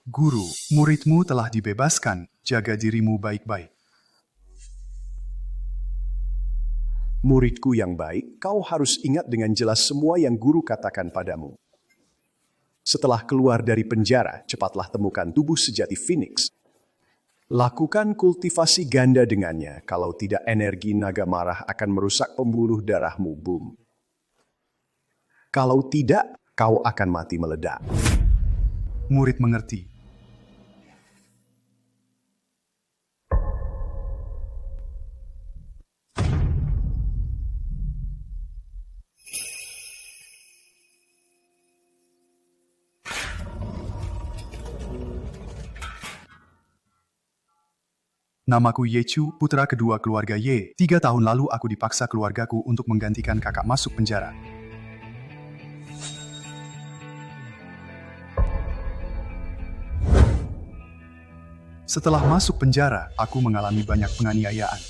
Guru, muridmu telah dibebaskan. Jaga dirimu baik-baik. Muridku yang baik, kau harus ingat dengan jelas semua yang guru katakan padamu. Setelah keluar dari penjara, cepatlah temukan tubuh sejati Phoenix. Lakukan kultivasi ganda dengannya, kalau tidak energi naga marah akan merusak pembuluh darahmu, Boom. Kalau tidak, kau akan mati meledak. Murid mengerti. Namaku Yechu, putra kedua keluarga Ye. 3 tahun lalu aku dipaksa keluargaku untuk menggantikan kakak masuk penjara. Setelah masuk penjara, aku mengalami banyak penganiayaan.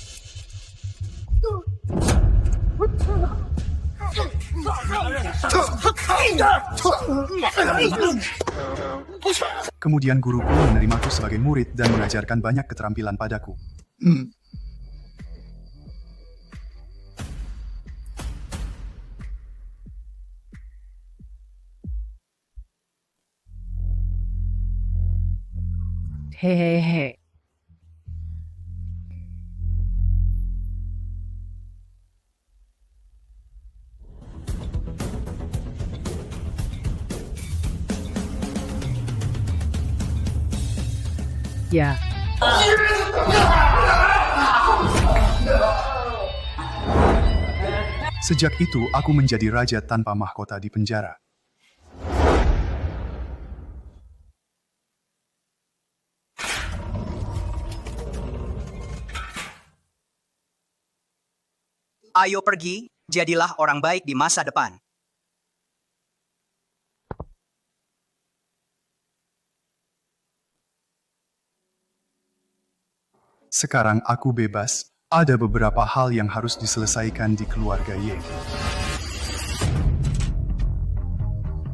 Kemudian guruku menerimaku sebagai murid dan mengajarkan banyak keterampilan padaku. Hehehe. Ya. Sejak itu, aku menjadi raja tanpa mahkota di penjara. Ayo pergi, jadilah orang baik di masa depan. Sekarang aku bebas, ada beberapa hal yang harus diselesaikan di keluarga Ye.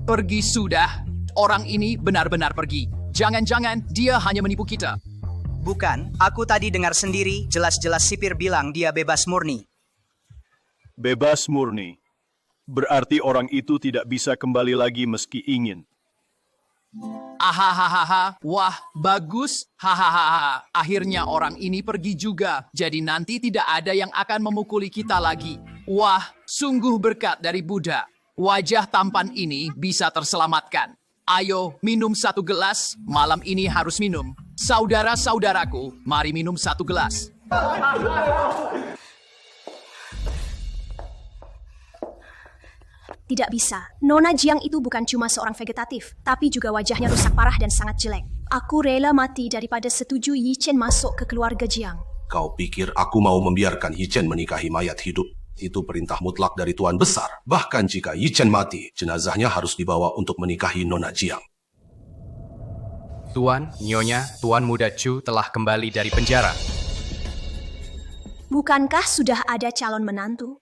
Pergi sudah. Orang ini benar-benar pergi. Jangan-jangan dia hanya menipu kita. Bukan, aku tadi dengar sendiri, jelas-jelas sipir bilang dia bebas murni. Bebas murni. Berarti orang itu tidak bisa kembali lagi meski ingin. Ahahaha, wah bagus, hahaha. Akhirnya orang ini pergi juga, jadi nanti tidak ada yang akan memukuli kita lagi. Wah, sungguh berkat dari Buddha. Wajah tampan ini bisa terselamatkan. Ayo, minum 1 gelas, malam ini harus minum. Saudara-saudaraku, mari minum 1 gelas. Tidak bisa. Nona Jiang itu bukan cuma seorang vegetatif, tapi juga wajahnya rusak parah dan sangat jelek. Aku rela mati daripada setuju Yi Chen masuk ke keluarga Jiang. Kau pikir aku mau membiarkan Yi Chen menikahi mayat hidup? Itu perintah mutlak dari Tuan Besar. Bahkan jika Yi Chen mati, jenazahnya harus dibawa untuk menikahi Nona Jiang. Tuan, Nyonya, Tuan Muda Chu telah kembali dari penjara. Bukankah sudah ada calon menantu?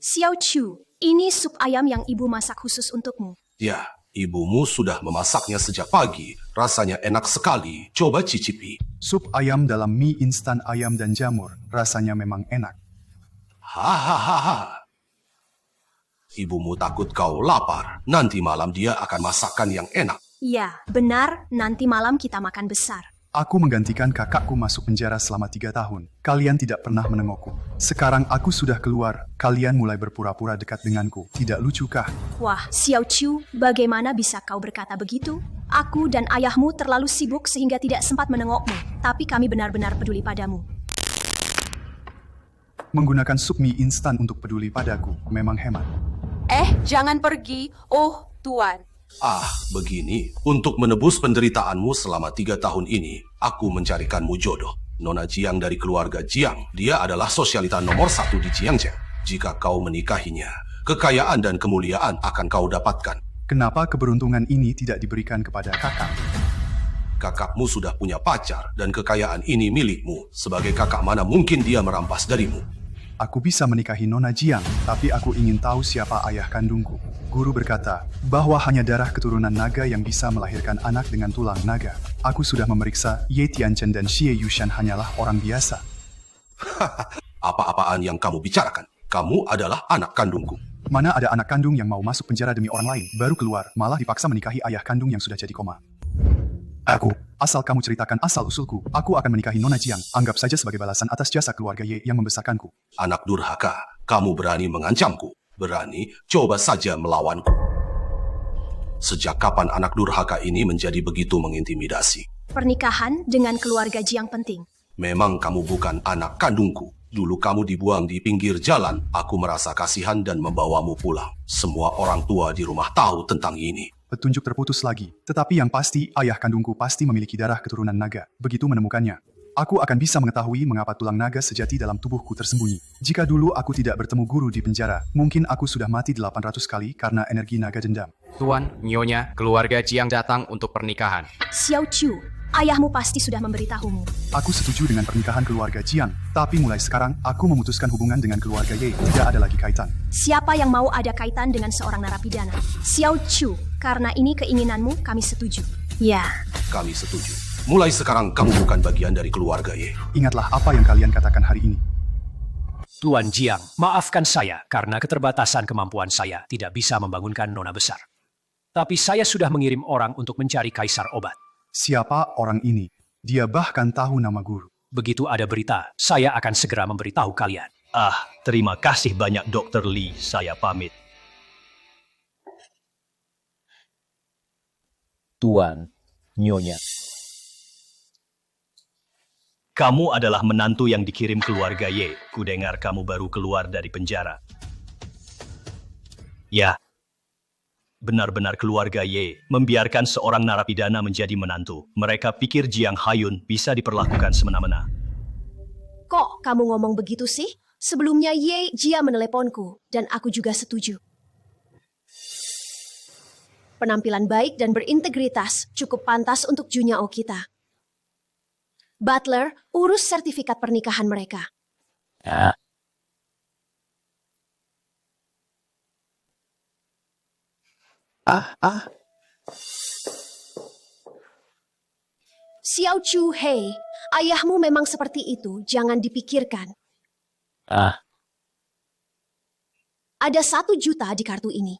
Xiao Chu, ini sup ayam yang ibu masak khusus untukmu. Ya, ibumu sudah memasaknya sejak pagi. Rasanya enak sekali. Coba cicipi. Sup ayam dalam mie instan ayam dan jamur, rasanya memang enak. Hahaha. Ibumu takut kau lapar. Nanti malam dia akan masakkan yang enak. Ya, benar. Nanti malam kita makan besar. Aku menggantikan kakakku masuk penjara selama 3 tahun. Kalian tidak pernah menengokku. Sekarang aku sudah keluar. Kalian mulai berpura-pura dekat denganku. Tidak lucukah? Wah, Xiao Chu, bagaimana bisa kau berkata begitu? Aku dan ayahmu terlalu sibuk sehingga tidak sempat menengokmu. Tapi kami benar-benar peduli padamu. Menggunakan sup mie instan untuk peduli padaku memang hemat. Jangan pergi. Oh, Tuan. Begini. Untuk menebus penderitaanmu selama 3 tahun ini, aku mencarikanmu jodoh. Nona Jiang dari keluarga Jiang. Dia adalah sosialita nomor 1 di Jiangzhou. Jika kau menikahinya, kekayaan dan kemuliaan akan kau dapatkan. Kenapa keberuntungan ini tidak diberikan kepada kakak? Kakakmu sudah punya pacar dan kekayaan ini milikmu. Sebagai kakak mana mungkin dia merampas darimu? Aku bisa menikahi Nona Jiang, tapi aku ingin tahu siapa ayah kandungku. Guru berkata bahwa hanya darah keturunan naga yang bisa melahirkan anak dengan tulang naga. Aku sudah memeriksa Ye Tianchen dan Xie Yushan hanyalah orang biasa. Apa-apaan yang kamu bicarakan? Kamu adalah anak kandungku. Mana ada anak kandung yang mau masuk penjara demi orang lain, baru keluar, malah dipaksa menikahi ayah kandung yang sudah jadi koma. Asal kamu ceritakan asal-usulku, aku akan menikahi Nona Jiang. Anggap saja sebagai balasan atas jasa keluarga Ye yang membesarkanku. Anak durhaka, kamu berani mengancamku. Berani, coba saja melawanku. Sejak kapan anak durhaka ini menjadi begitu mengintimidasi? Pernikahan dengan keluarga Jiang penting. Memang kamu bukan anak kandungku. Dulu kamu dibuang di pinggir jalan. Aku merasa kasihan dan membawamu pulang. Semua orang tua di rumah tahu tentang ini. Petunjuk terputus lagi. Tetapi yang pasti, ayah kandungku pasti memiliki darah keturunan naga. Begitu menemukannya, aku akan bisa mengetahui mengapa tulang naga sejati dalam tubuhku tersembunyi. Jika dulu aku tidak bertemu guru di penjara, mungkin aku sudah mati 800 kali karena energi naga dendam. Tuan, Nyonya, keluarga Jiang datang untuk pernikahan. Xiao Chu, ayahmu pasti sudah memberitahumu. Aku setuju dengan pernikahan keluarga Jiang, tapi mulai sekarang aku memutuskan hubungan dengan keluarga Ye. Tidak ada lagi kaitan. Siapa yang mau ada kaitan dengan seorang narapidana? Xiao Chu, karena ini keinginanmu, kami setuju. Ya. Kami setuju. Mulai sekarang kamu bukan bagian dari keluarga Ye. Ingatlah apa yang kalian katakan hari ini. Tuan Jiang, maafkan saya karena keterbatasan kemampuan saya tidak bisa membangunkan nona besar. Tapi saya sudah mengirim orang untuk mencari kaisar obat. Siapa orang ini? Dia bahkan tahu nama guru. Begitu ada berita, saya akan segera memberitahu kalian. Terima kasih banyak Dr. Lee, saya pamit. Tuan, Nyonya. Kamu adalah menantu yang dikirim keluarga Ye. Kudengar kamu baru keluar dari penjara. Ya, benar-benar keluarga Ye membiarkan seorang narapidana menjadi menantu. Mereka pikir Jiang Hayun bisa diperlakukan semena-mena. Kok kamu ngomong begitu sih? Sebelumnya Ye Jia meneleponku, dan aku juga setuju. Penampilan baik dan berintegritas cukup pantas untuk Junyao kita. Butler, urus sertifikat pernikahan mereka. Xiao Chu Hei, ayahmu memang seperti itu, jangan dipikirkan. Ada 1 juta di kartu ini.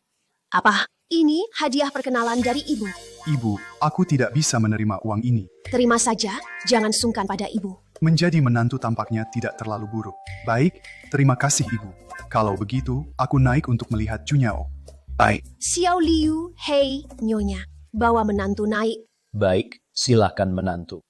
Apa? Ini hadiah perkenalan dari ibu. Ibu, aku tidak bisa menerima uang ini. Terima saja, jangan sungkan pada ibu. Menjadi menantu tampaknya tidak terlalu buruk. Baik, terima kasih ibu. Kalau begitu, aku naik untuk melihat Junyao. Baik. Xiao Liu, Hei, Nyonya, bawa menantu naik. Baik, silakan menantu.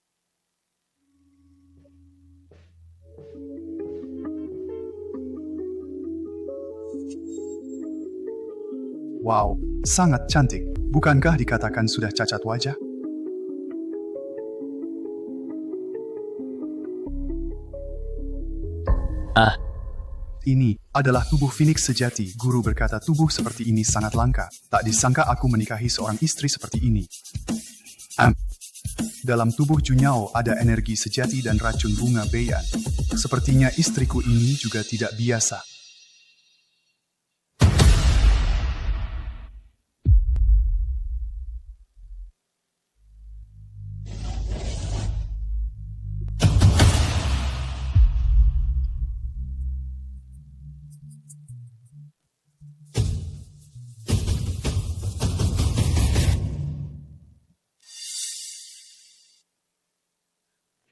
Wow, sangat cantik. Bukankah dikatakan sudah cacat wajah? Ini adalah tubuh Phoenix sejati. Guru berkata tubuh seperti ini sangat langka. Tak disangka aku menikahi seorang istri seperti ini. Dalam tubuh Junyao ada energi sejati dan racun bunga Beian. Sepertinya istriku ini juga tidak biasa.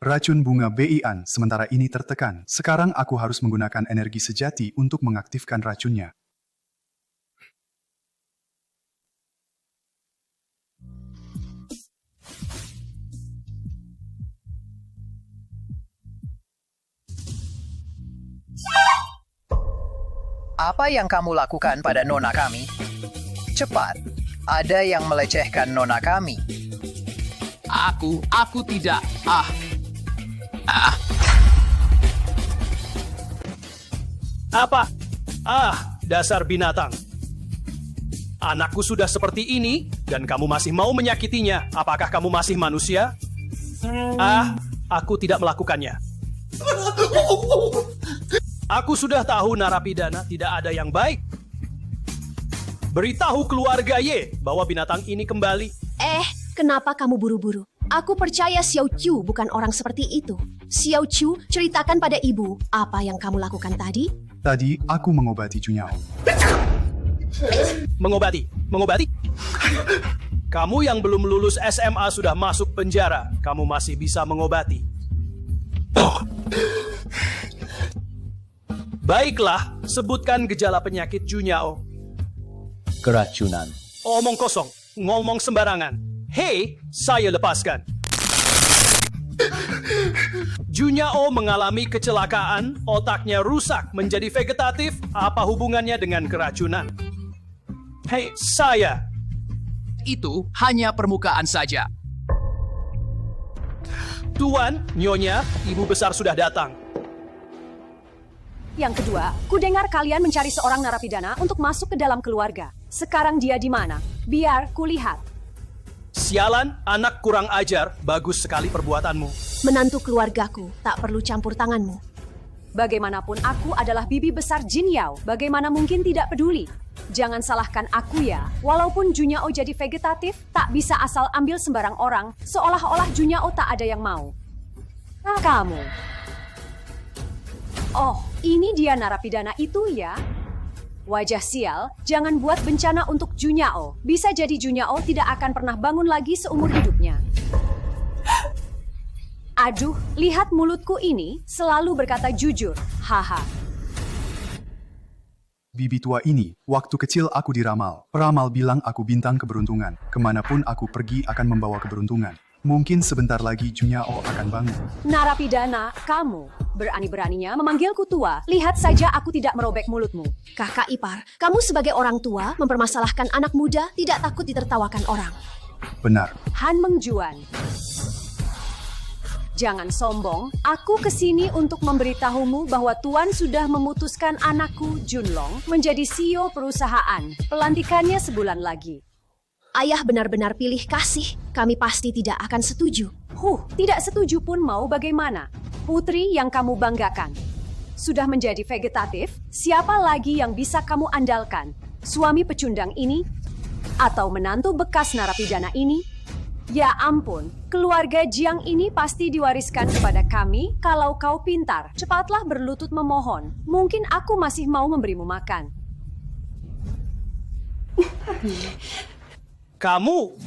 Racun bunga Beian sementara ini tertekan. Sekarang aku harus menggunakan energi sejati untuk mengaktifkan racunnya. Apa yang kamu lakukan pada nona kami? Cepat, ada yang melecehkan nona kami. Aku tidak. Apa? Dasar binatang. Anakku sudah seperti ini, dan kamu masih mau menyakitinya. Apakah kamu masih manusia? Aku tidak melakukannya. Aku sudah tahu narapidana tidak ada yang baik. Beritahu keluarga Ye bahwa binatang ini kembali. Kenapa kamu buru-buru? Aku percaya Xiao Chu bukan orang seperti itu. Xiao Chu, ceritakan pada ibu apa yang kamu lakukan tadi. Tadi aku mengobati Junyao. Mengobati? Kamu yang belum lulus SMA sudah masuk penjara. Kamu masih bisa mengobati. Baiklah, sebutkan gejala penyakit Junyao. Keracunan. Omong kosong, ngomong sembarangan. Hei, saya lepaskan. Junyao mengalami kecelakaan, otaknya rusak menjadi vegetatif. Apa hubungannya dengan keracunan? Hei, saya. Itu hanya permukaan saja. Tuan, Nyonya, ibu besar sudah datang. Yang kedua, kudengar kalian mencari seorang narapidana untuk masuk ke dalam keluarga. Sekarang dia di mana? Biar kulihat. Sialan, anak kurang ajar, bagus sekali perbuatanmu. Menantu keluargaku, tak perlu campur tanganmu. Bagaimanapun aku adalah bibi besar Jin Yao. Bagaimana mungkin tidak peduli? Jangan salahkan aku ya. Walaupun Junyao jadi vegetatif, tak bisa asal ambil sembarang orang, seolah-olah Junyao tak ada yang mau. Nah, kamu. Oh, ini dia narapidana itu ya? Wajah sial, jangan buat bencana untuk Junyao. Bisa jadi Junyao tidak akan pernah bangun lagi seumur hidupnya. Aduh, lihat mulutku ini, selalu berkata jujur. Haha. Bibi tua ini, waktu kecil aku diramal. Peramal bilang aku bintang keberuntungan. Kemanapun aku pergi akan membawa keberuntungan. Mungkin sebentar lagi Junyao akan bangun. Narapidana, kamu berani-beraninya memanggilku tua. Lihat saja aku tidak merobek mulutmu. Kakak ipar, kamu sebagai orang tua mempermasalahkan anak muda tidak takut ditertawakan orang. Benar. Han Mengjuan. Jangan sombong, aku kesini untuk memberitahumu bahwa Tuan sudah memutuskan anakku Junlong menjadi CEO perusahaan. Pelantikannya sebulan lagi. Ayah benar-benar pilih kasih, kami pasti tidak akan setuju. Tidak setuju pun mau bagaimana? Putri yang kamu banggakan. Sudah menjadi vegetatif, siapa lagi yang bisa kamu andalkan? Suami pecundang ini? Atau menantu bekas narapidana ini? Ya ampun, keluarga Jiang ini pasti diwariskan kepada kami. Kalau kau pintar, cepatlah berlutut memohon. Mungkin aku masih mau memberimu makan. Kamu.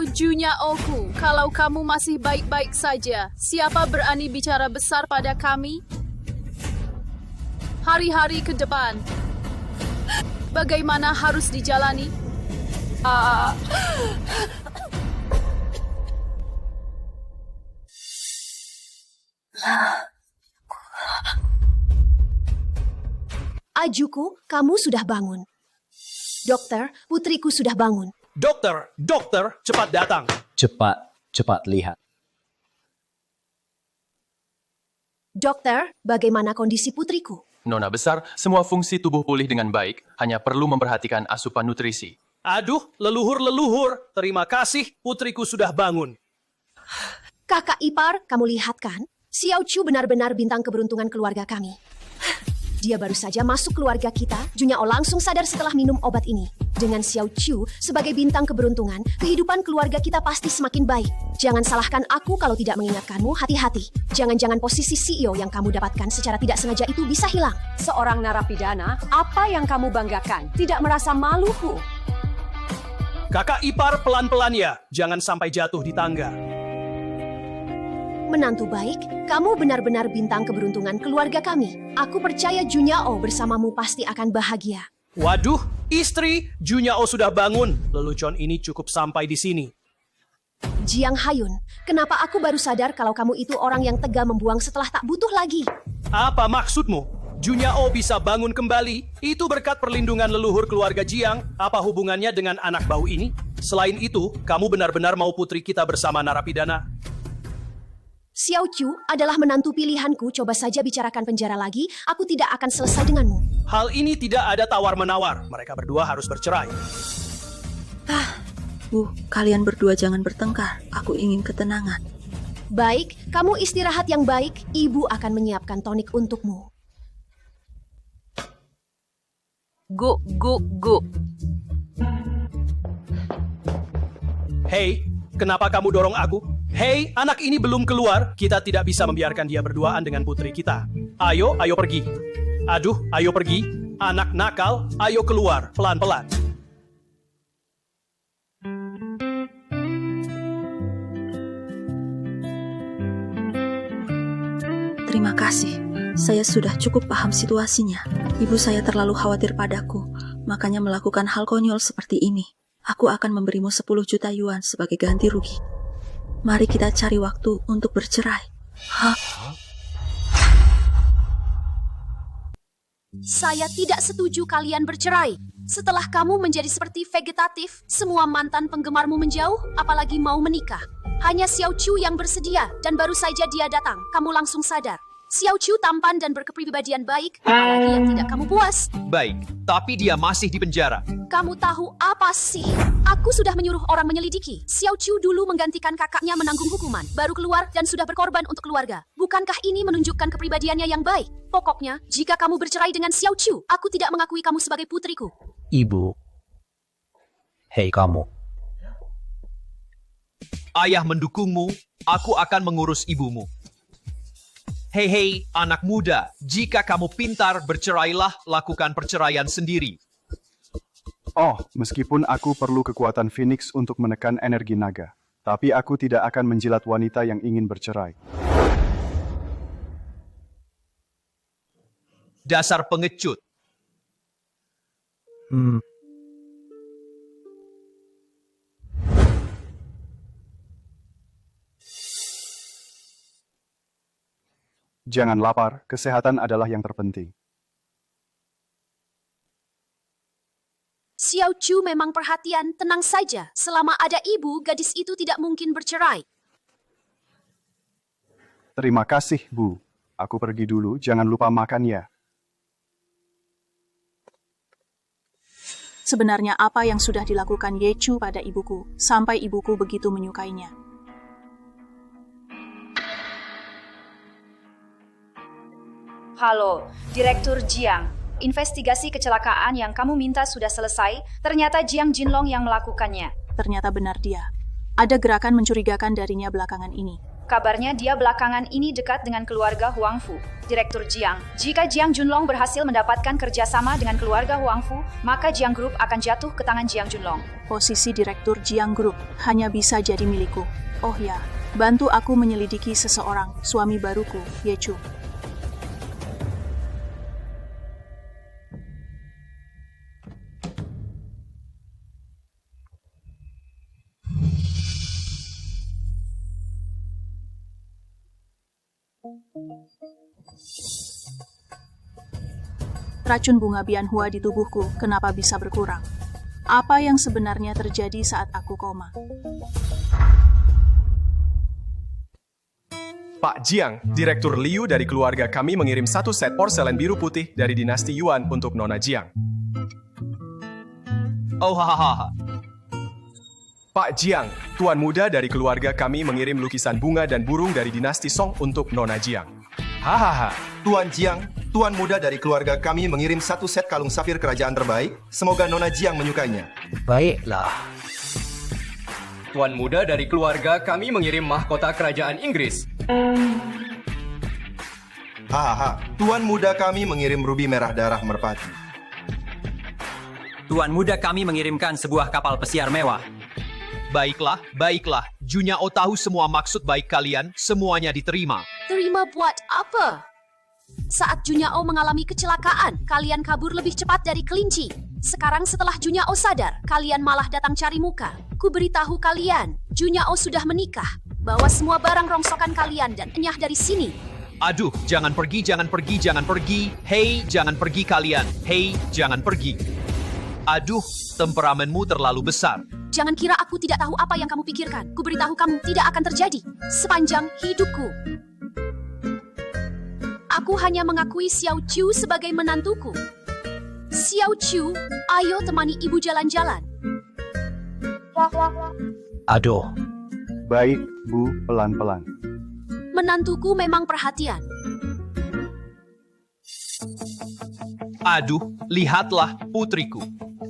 Junyao-ku, kalau kamu masih baik-baik saja, siapa berani bicara besar pada kami? Hari-hari ke depan, bagaimana harus dijalani? Ajuku, kamu sudah bangun. Dokter, putriku sudah bangun. Dokter, cepat datang. Cepat lihat. Dokter, bagaimana kondisi putriku? Nona besar, semua fungsi tubuh pulih dengan baik, hanya perlu memperhatikan asupan nutrisi. Aduh, leluhur, terima kasih, putriku sudah bangun. Kakak ipar, kamu lihat kan? Xiao Chu benar-benar bintang keberuntungan keluarga kami. Dia baru saja masuk keluarga kita, Junyao langsung sadar setelah minum obat ini. Dengan Xiao Chu sebagai bintang keberuntungan, kehidupan keluarga kita pasti semakin baik. Jangan salahkan aku kalau tidak mengingatkanmu, hati-hati. Jangan-jangan posisi CEO yang kamu dapatkan secara tidak sengaja itu bisa hilang. Seorang narapidana, apa yang kamu banggakan? Tidak merasa malu? Kakak ipar pelan-pelan ya, jangan sampai jatuh di tangga. Menantu baik, kamu benar-benar bintang keberuntungan keluarga kami. Aku percaya Junyao bersamamu pasti akan bahagia. Waduh, istri, Junyao sudah bangun. Lelucon ini cukup sampai di sini. Jiang Hayun, kenapa aku baru sadar kalau kamu itu orang yang tega membuang setelah tak butuh lagi? Apa maksudmu? Junyao bisa bangun kembali, itu berkat perlindungan leluhur keluarga Jiang. Apa hubungannya dengan anak bau ini? Selain itu, kamu benar-benar mau putri kita bersama narapidana? Xiao Chu adalah menantu pilihanku, coba saja bicarakan penjara lagi, aku tidak akan selesai denganmu. Hal ini tidak ada tawar-menawar, mereka berdua harus bercerai. Bu, kalian berdua jangan bertengkar. Aku ingin ketenangan. Baik, kamu istirahat yang baik. Ibu akan menyiapkan tonik untukmu. Go. Hei, kenapa kamu dorong aku? Hei, anak ini belum keluar. Kita tidak bisa membiarkan dia berduaan dengan putri kita. Ayo pergi. Aduh, ayo pergi. Anak nakal, ayo keluar, pelan-pelan. Terima kasih. Saya sudah cukup paham situasinya. Ibu saya terlalu khawatir padaku, makanya melakukan hal konyol seperti ini. Aku akan memberimu 10 juta yuan sebagai ganti rugi. Mari kita cari waktu untuk bercerai. Hah? Saya tidak setuju kalian bercerai. Setelah kamu menjadi seperti vegetatif, semua mantan penggemarmu menjauh, apalagi mau menikah. Hanya Xiao Chu yang bersedia, dan baru saja dia datang, kamu langsung sadar. Xiao Chu tampan dan berkepribadian baik, apalagi yang tidak kamu puas. Baik, tapi dia masih di penjara. Kamu tahu apa sih? Aku sudah menyuruh orang menyelidiki. Xiao Chu dulu menggantikan kakaknya menanggung hukuman, baru keluar dan sudah berkorban untuk keluarga. Bukankah ini menunjukkan kepribadiannya yang baik? Pokoknya, jika kamu bercerai dengan Xiao Chu, aku tidak mengakui kamu sebagai putriku. Ibu. Hei kamu. Ayah mendukungmu, aku akan mengurus ibumu. Hei, anak muda, jika kamu pintar, bercerailah, lakukan perceraian sendiri. Oh, meskipun aku perlu kekuatan Phoenix untuk menekan energi naga, tapi aku tidak akan menjilat wanita yang ingin bercerai. Dasar pengecut. Jangan lapar, kesehatan adalah yang terpenting. Xiao Chu memang perhatian, tenang saja. Selama ada ibu, gadis itu tidak mungkin bercerai. Terima kasih, Bu. Aku pergi dulu, jangan lupa makan ya. Sebenarnya apa yang sudah dilakukan Ye Chu pada ibuku, sampai ibuku begitu menyukainya? Halo, Direktur Jiang. Investigasi kecelakaan yang kamu minta sudah selesai. Ternyata Jiang Jinlong yang melakukannya. Ternyata benar dia. Ada gerakan mencurigakan darinya belakangan ini. Kabarnya dia belakangan ini dekat dengan keluarga Huang Fu. Direktur Jiang, jika Jiang Junlong berhasil mendapatkan kerjasama dengan keluarga Huang Fu, maka Jiang Group akan jatuh ke tangan Jiang Junlong. Posisi Direktur Jiang Group hanya bisa jadi milikku. Oh ya, bantu aku menyelidiki seseorang, suami baruku, Ye Chu. Racun bunga Bianhua di tubuhku kenapa bisa berkurang? Apa yang sebenarnya terjadi saat aku koma? Pak Jiang, Direktur Liu dari keluarga kami mengirim 1 set porselen biru putih dari dinasti Yuan untuk Nona Jiang. Oh hahaha. Pak Jiang, tuan muda dari keluarga kami mengirim lukisan bunga dan burung dari dinasti Song untuk Nona Jiang. Hahaha, Tuan Jiang, tuan muda dari keluarga kami mengirim 1 set kalung safir kerajaan terbaik. Semoga Nona Jiang menyukainya. Baiklah. Tuan muda dari keluarga kami mengirim mahkota kerajaan Inggris. Hahaha, tuan muda kami mengirim rubi merah darah merpati. Tuan muda kami mengirimkan sebuah kapal pesiar mewah. Baiklah. Junyao tahu semua maksud baik kalian, semuanya diterima. Terima buat apa? Saat Junyao mengalami kecelakaan, kalian kabur lebih cepat dari kelinci. Sekarang setelah Junyao sadar, kalian malah datang cari muka. Ku beritahu kalian, Junyao sudah menikah. Bawa semua barang rongsokan kalian dan enyah dari sini. Aduh, jangan pergi. Hei, jangan pergi kalian. Hei, jangan pergi. Aduh, temperamenmu terlalu besar. Jangan kira aku tidak tahu apa yang kamu pikirkan. Ku beritahu kamu tidak akan terjadi sepanjang hidupku. Aku hanya mengakui Xiao Chu sebagai menantuku. Xiao Chu, ayo temani ibu jalan-jalan. Aduh. Baik, Bu, pelan-pelan. Menantuku memang perhatian. Aduh, lihatlah putriku.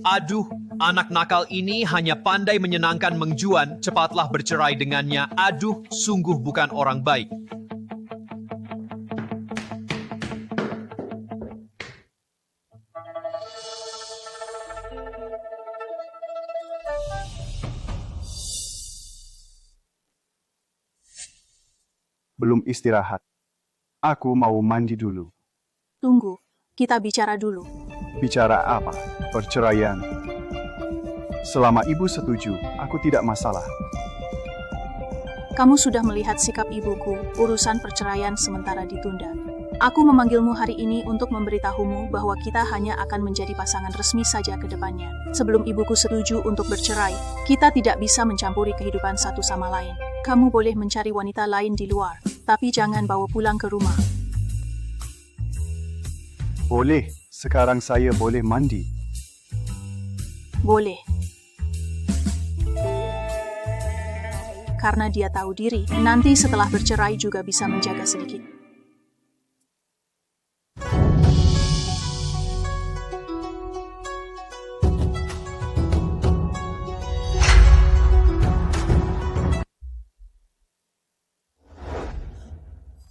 Aduh, anak nakal ini hanya pandai menyenangkan Meng Juan, cepatlah bercerai dengannya. Aduh, sungguh bukan orang baik. Belum istirahat. Aku mau mandi dulu. Tunggu, kita bicara dulu. Bicara apa? Perceraian. Selama ibu setuju, aku tidak masalah. Kamu sudah melihat sikap ibuku, urusan perceraian sementara ditunda. Aku memanggilmu hari ini untuk memberitahumu bahwa kita hanya akan menjadi pasangan resmi saja ke depannya. Sebelum ibuku setuju untuk bercerai, kita tidak bisa mencampuri kehidupan satu sama lain. Kamu boleh mencari wanita lain di luar, tapi jangan bawa pulang ke rumah. Boleh, sekarang saya boleh mandi. Boleh. Karena dia tahu diri, nanti setelah bercerai juga bisa menjaga sedikit.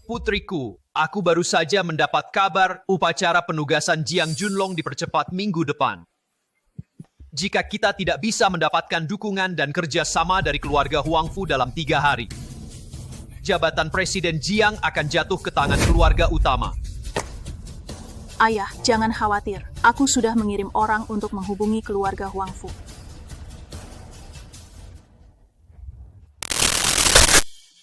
Putriku, aku baru saja mendapat kabar upacara penugasan Jiang Junlong dipercepat minggu depan. Jika kita tidak bisa mendapatkan dukungan dan kerjasama dari keluarga Huangfu dalam 3 hari, jabatan Presiden Jiang akan jatuh ke tangan keluarga utama. Ayah, jangan khawatir. Aku sudah mengirim orang untuk menghubungi keluarga Huangfu.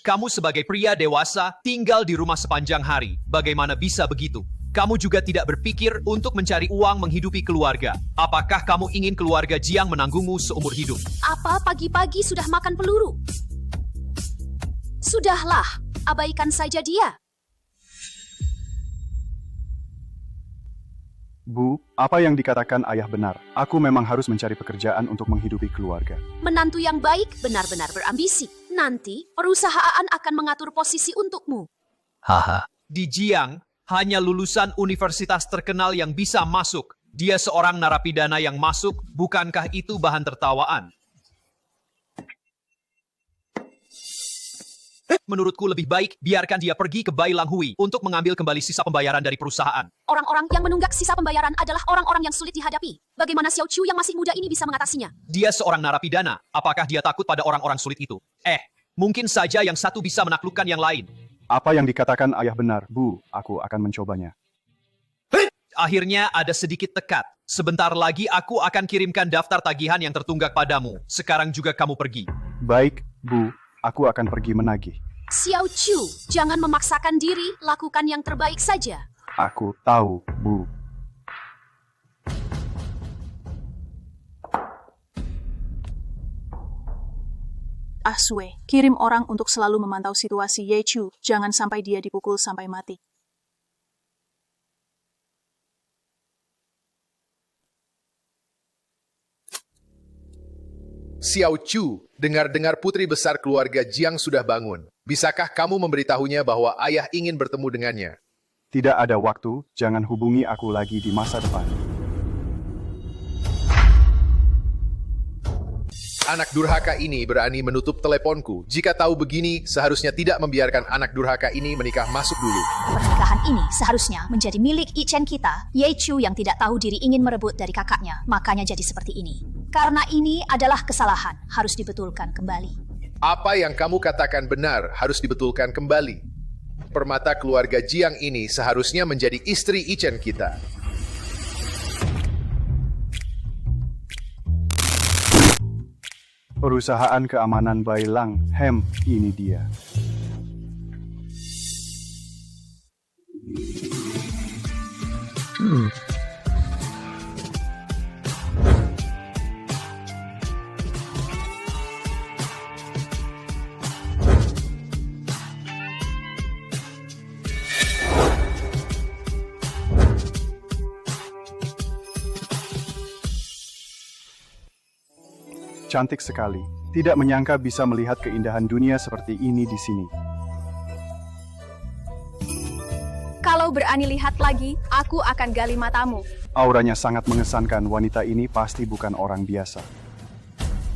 Kamu sebagai pria dewasa tinggal di rumah sepanjang hari. Bagaimana bisa begitu? Kamu juga tidak berpikir untuk mencari uang menghidupi keluarga. Apakah kamu ingin keluarga Jiang menanggungmu seumur hidup? Apa pagi-pagi sudah makan peluru? Sudahlah, abaikan saja dia. Bu, apa yang dikatakan ayah benar. Aku memang harus mencari pekerjaan untuk menghidupi keluarga. Menantu yang baik benar-benar berambisi. Nanti, perusahaan akan mengatur posisi untukmu. Haha. Di Jiang, hanya lulusan universitas terkenal yang bisa masuk. Dia seorang narapidana yang masuk, bukankah itu bahan tertawaan? Menurutku lebih baik biarkan dia pergi ke Bai Lang Hui untuk mengambil kembali sisa pembayaran dari perusahaan. Orang-orang yang menunggak sisa pembayaran adalah orang-orang yang sulit dihadapi. Bagaimana Xiao Chu yang masih muda ini bisa mengatasinya? Dia seorang narapidana. Apakah dia takut pada orang-orang sulit itu? Mungkin saja yang satu bisa menaklukkan yang lain. Apa yang dikatakan ayah benar, Bu. Aku akan mencobanya. Akhirnya ada sedikit tekat. Sebentar lagi aku akan kirimkan daftar tagihan yang tertunggak padamu. Sekarang juga kamu pergi. Baik, Bu. Aku akan pergi menagih. Xiao Chu, jangan memaksakan diri, lakukan yang terbaik saja. Aku tahu, Bu. Sui, kirim orang untuk selalu memantau situasi Ye Chu, jangan sampai dia dipukul sampai mati. Xiao Chu, dengar-dengar putri besar keluarga Jiang sudah bangun. Bisakah kamu memberitahunya bahwa ayah ingin bertemu dengannya? Tidak ada waktu, jangan hubungi aku lagi di masa depan. Anak durhaka ini berani menutup teleponku. Jika tahu begini, seharusnya tidak membiarkan anak durhaka ini menikah masuk dulu. Pernikahan ini seharusnya menjadi milik Ichen kita. Ye Chu yang tidak tahu diri ingin merebut dari kakaknya, makanya jadi seperti ini. Karena ini adalah kesalahan, harus dibetulkan kembali. Apa yang kamu katakan benar harus dibetulkan kembali. Permata keluarga Jiang ini seharusnya menjadi istri Ichen kita. Perusahaan keamanan Bai Lang, ini dia. cantik sekali. Tidak menyangka bisa melihat keindahan dunia seperti ini di sini. Kalau berani lihat lagi, aku akan gali matamu. Auranya sangat mengesankan, wanita ini pasti bukan orang biasa.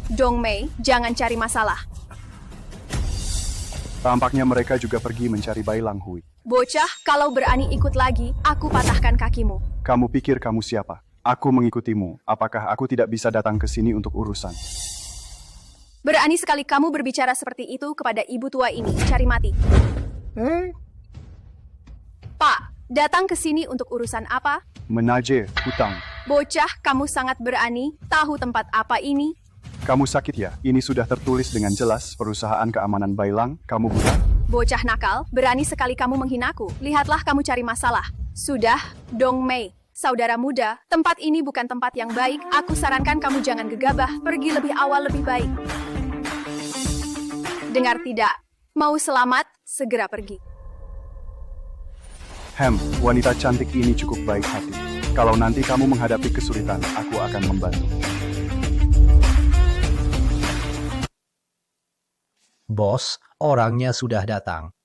Dong Mei, jangan cari masalah. Tampaknya mereka juga pergi mencari Bai Lang Hui. Bocah, kalau berani ikut lagi, aku patahkan kakimu. Kamu pikir kamu siapa? Aku mengikutimu. Apakah aku tidak bisa datang ke sini untuk urusan? Berani sekali kamu berbicara seperti itu kepada ibu tua ini. Cari mati. Pak, datang ke sini untuk urusan apa? Menagih hutang. Bocah, kamu sangat berani. Tahu tempat apa ini? Kamu sakit ya? Ini sudah tertulis dengan jelas, perusahaan keamanan Bai Lang. Kamu buta? Bocah nakal, berani sekali kamu menghinaku. Lihatlah kamu cari masalah. Sudah, Dong Mei. Saudara muda, tempat ini bukan tempat yang baik. Aku sarankan kamu jangan gegabah. Pergi lebih awal lebih baik. Dengar tidak? Mau selamat, segera pergi. Wanita cantik ini cukup baik hati. Kalau nanti kamu menghadapi kesulitan, aku akan membantu. Bos, orangnya sudah datang.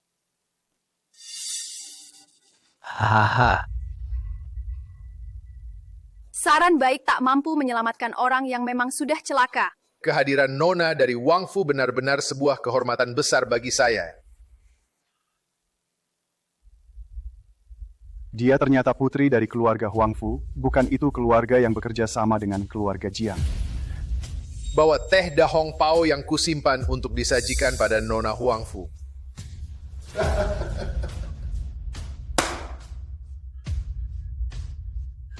Hahaha. Saran baik tak mampu menyelamatkan orang yang memang sudah celaka. Kehadiran Nona dari Wang Fu benar-benar sebuah kehormatan besar bagi saya. Dia ternyata putri dari keluarga Huang Fu, bukan itu keluarga yang bekerja sama dengan keluarga Jiang. Bawa teh dahong pao yang kusimpan untuk disajikan pada Nona Huang Fu.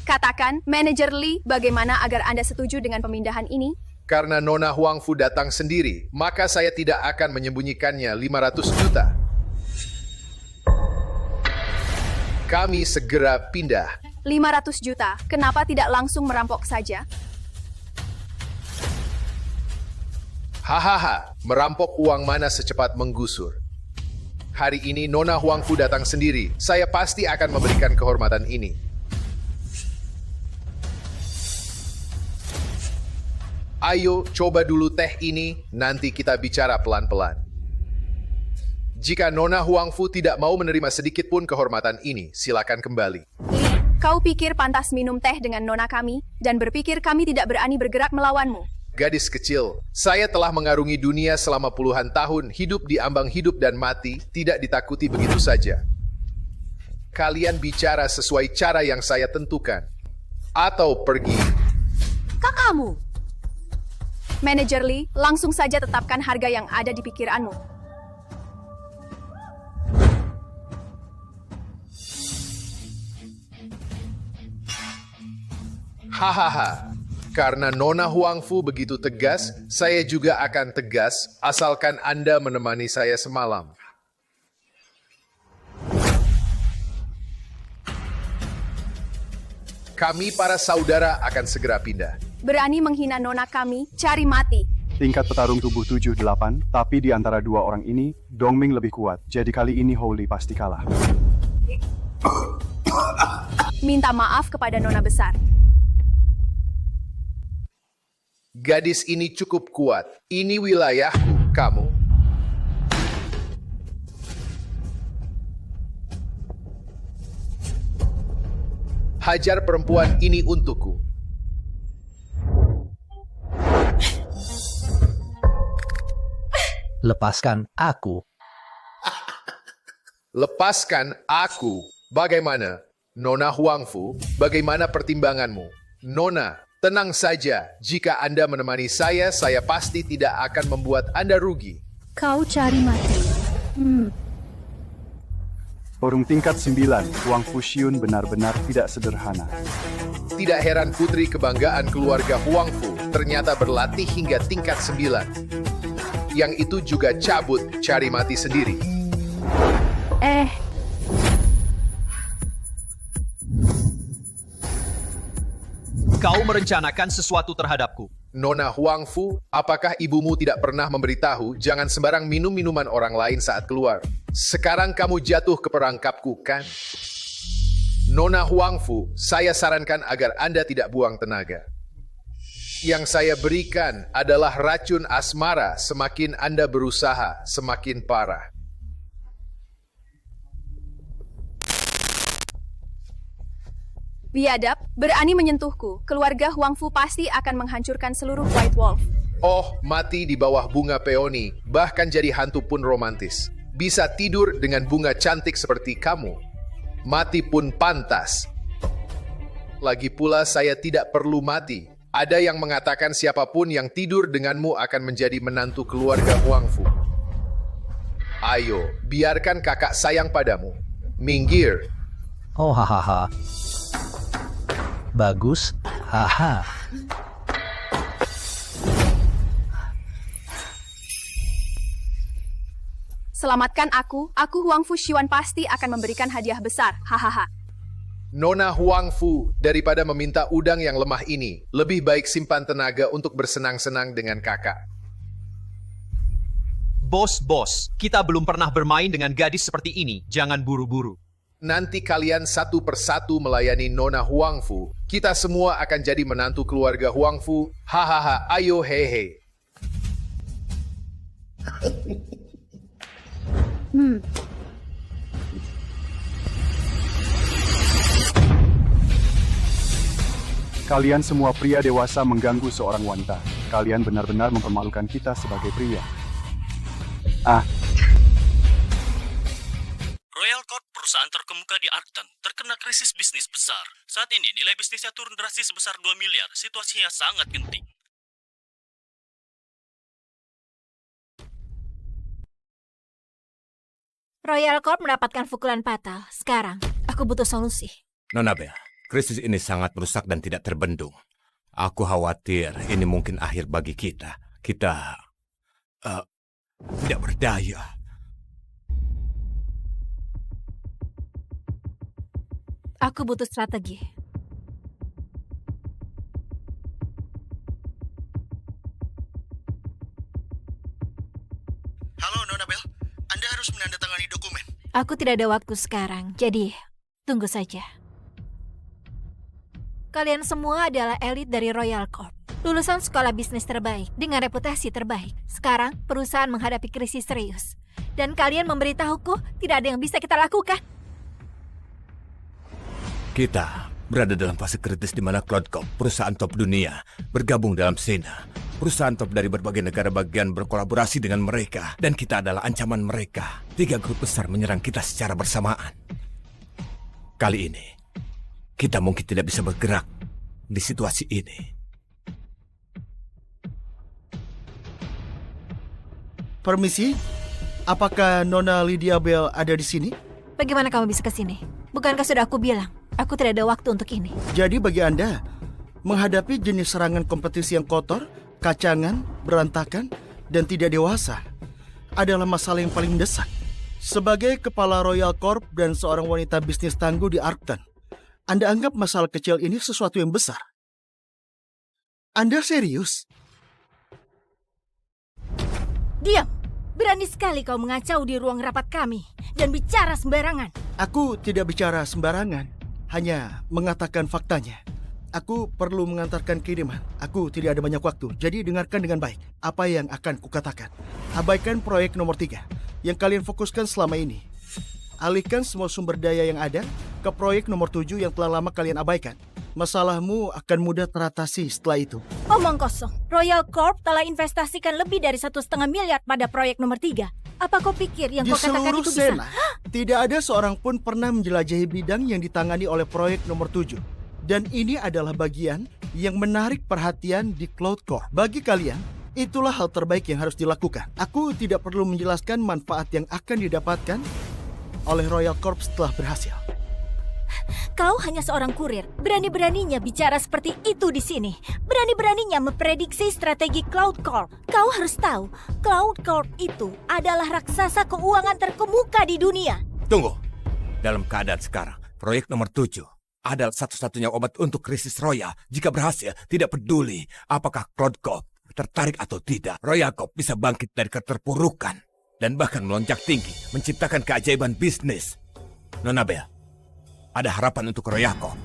Katakan, Manajer Li, bagaimana agar Anda setuju dengan pemindahan ini? Karena Nona Huang Fu datang sendiri, maka saya tidak akan menyembunyikannya 500 juta. Kami segera pindah. 500 juta, kenapa tidak langsung merampok saja? Hahaha, merampok uang mana secepat menggusur. Hari ini Nona Huang Fu datang sendiri, saya pasti akan memberikan kehormatan ini. Ayo, coba dulu teh ini, nanti kita bicara pelan-pelan. Jika Nona Huang Fu tidak mau menerima sedikit pun kehormatan ini, silakan kembali. Kau pikir pantas minum teh dengan nona kami, dan berpikir kami tidak berani bergerak melawanmu. Gadis kecil, saya telah mengarungi dunia selama puluhan tahun, hidup di ambang hidup dan mati, tidak ditakuti begitu saja. Kalian bicara sesuai cara yang saya tentukan. Atau pergi. Kakakmu! Manajer Li, langsung saja tetapkan harga yang ada di pikiranmu. Hahaha, karena Nona Huang Fu begitu tegas, saya juga akan tegas, asalkan Anda menemani saya semalam. Kami para saudara akan segera pindah. Berani menghina nona kami, cari mati. Tingkat petarung tubuh 7-8, tapi di antara dua orang ini, Dongming lebih kuat. Jadi kali ini Holy pasti kalah. Minta maaf kepada nona besar. Gadis ini cukup kuat. Ini wilayahku, kamu. Hajar perempuan ini untukku. Lepaskan aku. Lepaskan aku. Bagaimana? Nona Huang Fu, bagaimana pertimbanganmu? Nona, tenang saja. Jika Anda menemani saya pasti tidak akan membuat Anda rugi. Kau cari mati. Forum tingkat 9, Huang Fu Xiun benar-benar tidak sederhana. Tidak heran putri kebanggaan keluarga Huang Fu ternyata berlatih hingga tingkat 9. Yang itu juga cabut, cari mati sendiri. Kau merencanakan sesuatu terhadapku. Nona Huang Fu, apakah ibumu tidak pernah memberitahu jangan sembarang minum minuman orang lain saat keluar? Sekarang kamu jatuh ke perangkapku, kan? Nona Huang Fu, saya sarankan agar Anda tidak buang tenaga. Yang saya berikan adalah racun asmara. Semakin Anda berusaha, semakin parah. Biadab, berani menyentuhku. Keluarga Huang Fu pasti akan menghancurkan seluruh White Wolf. Oh, mati di bawah bunga peoni, bahkan jadi hantu pun romantis. Bisa tidur dengan bunga cantik seperti kamu. Mati pun pantas. Lagi pula saya tidak perlu mati. Ada yang mengatakan siapapun yang tidur denganmu akan menjadi menantu keluarga Huang Fu. Ayo, biarkan kakak sayang padamu. Minggir. Oh hahaha. Bagus, haha. Selamatkan aku Huang Fu Xiwan pasti akan memberikan hadiah besar, hahaha. Nona Huang Fu, daripada meminta udang yang lemah ini, lebih baik simpan tenaga untuk bersenang-senang dengan kakak. Bos, kita belum pernah bermain dengan gadis seperti ini. Jangan buru-buru. Nanti kalian satu persatu melayani Nona Huang Fu. Kita semua akan jadi menantu keluarga Huang Fu. Hahaha, ayo hehe. Kalian semua pria dewasa mengganggu seorang wanita. Kalian benar-benar mempermalukan kita sebagai pria. Royal Corp, perusahaan terkemuka di Arkton, terkena krisis bisnis besar. Saat ini nilai bisnisnya turun drastis sebesar 2 miliar. Situasinya sangat genting. Royal Corp mendapatkan pukulan fatal. Sekarang, aku butuh solusi. Nona Bell, krisis ini sangat merusak dan tidak terbendung. Aku khawatir ini mungkin akhir bagi kita. Kita tidak berdaya. Aku butuh strategi. Halo Nona Bell, Anda harus menandatangani dokumen. Aku tidak ada waktu sekarang, jadi tunggu saja. Kalian semua adalah elit dari Royal Corp. Lulusan sekolah bisnis terbaik dengan reputasi terbaik. Sekarang perusahaan menghadapi krisis serius. Dan kalian memberitahuku tidak ada yang bisa kita lakukan. Kita berada dalam fase kritis di mana Cloud Corp, perusahaan top dunia, bergabung dalam Sena. Perusahaan top dari berbagai negara bagian berkolaborasi dengan mereka. Dan kita adalah ancaman mereka. 3 grup besar menyerang kita secara bersamaan. Kali ini, kita mungkin tidak bisa bergerak di situasi ini. Permisi, apakah Nona Lydia Bell ada di sini? Bagaimana kamu bisa ke sini? Bukankah sudah aku bilang, aku tidak ada waktu untuk ini. Jadi bagi Anda, menghadapi jenis serangan kompetisi yang kotor, kacangan, berantakan, dan tidak dewasa adalah masalah yang paling mendesak. Sebagai kepala Royal Corp dan seorang wanita bisnis tangguh di Arkton, Anda anggap masalah kecil ini sesuatu yang besar. Anda serius? Diam! Berani sekali kau mengacau di ruang rapat kami dan bicara sembarangan. Aku tidak bicara sembarangan, hanya mengatakan faktanya. Aku perlu mengantarkan kiriman. Aku tidak ada banyak waktu, jadi dengarkan dengan baik apa yang akan kukatakan. Abaikan proyek nomor 3 yang kalian fokuskan selama ini. Alihkan semua sumber daya yang ada ke proyek nomor 7 yang telah lama kalian abaikan. Masalahmu akan mudah teratasi setelah itu. Omong kosong. Royal Corp telah investasikan lebih dari 1,5 miliar pada proyek nomor 3. Apa kau pikir yang kau katakan itu bisa? Di seluruh Sena, tidak ada seorang pun pernah menjelajahi bidang yang ditangani oleh proyek nomor 7. Dan ini adalah bagian yang menarik perhatian di Cloud Corp. Bagi kalian, itulah hal terbaik yang harus dilakukan. Aku tidak perlu menjelaskan manfaat yang akan didapatkan oleh Royal Corp setelah berhasil. Kau hanya seorang kurir. Berani-beraninya bicara seperti itu di sini. Berani-beraninya memprediksi strategi Cloud Corp. Kau harus tahu, Cloud Corp itu adalah raksasa keuangan terkemuka di dunia. Tunggu. Dalam keadaan sekarang, proyek nomor 7 adalah satu-satunya obat untuk krisis Royal. Jika berhasil, tidak peduli apakah Cloud Corp tertarik atau tidak, Royal Corp bisa bangkit dari keterpurukan dan bahkan melonjak tinggi, menciptakan keajaiban bisnis. Nona Bell, ada harapan untuk Royal Corp.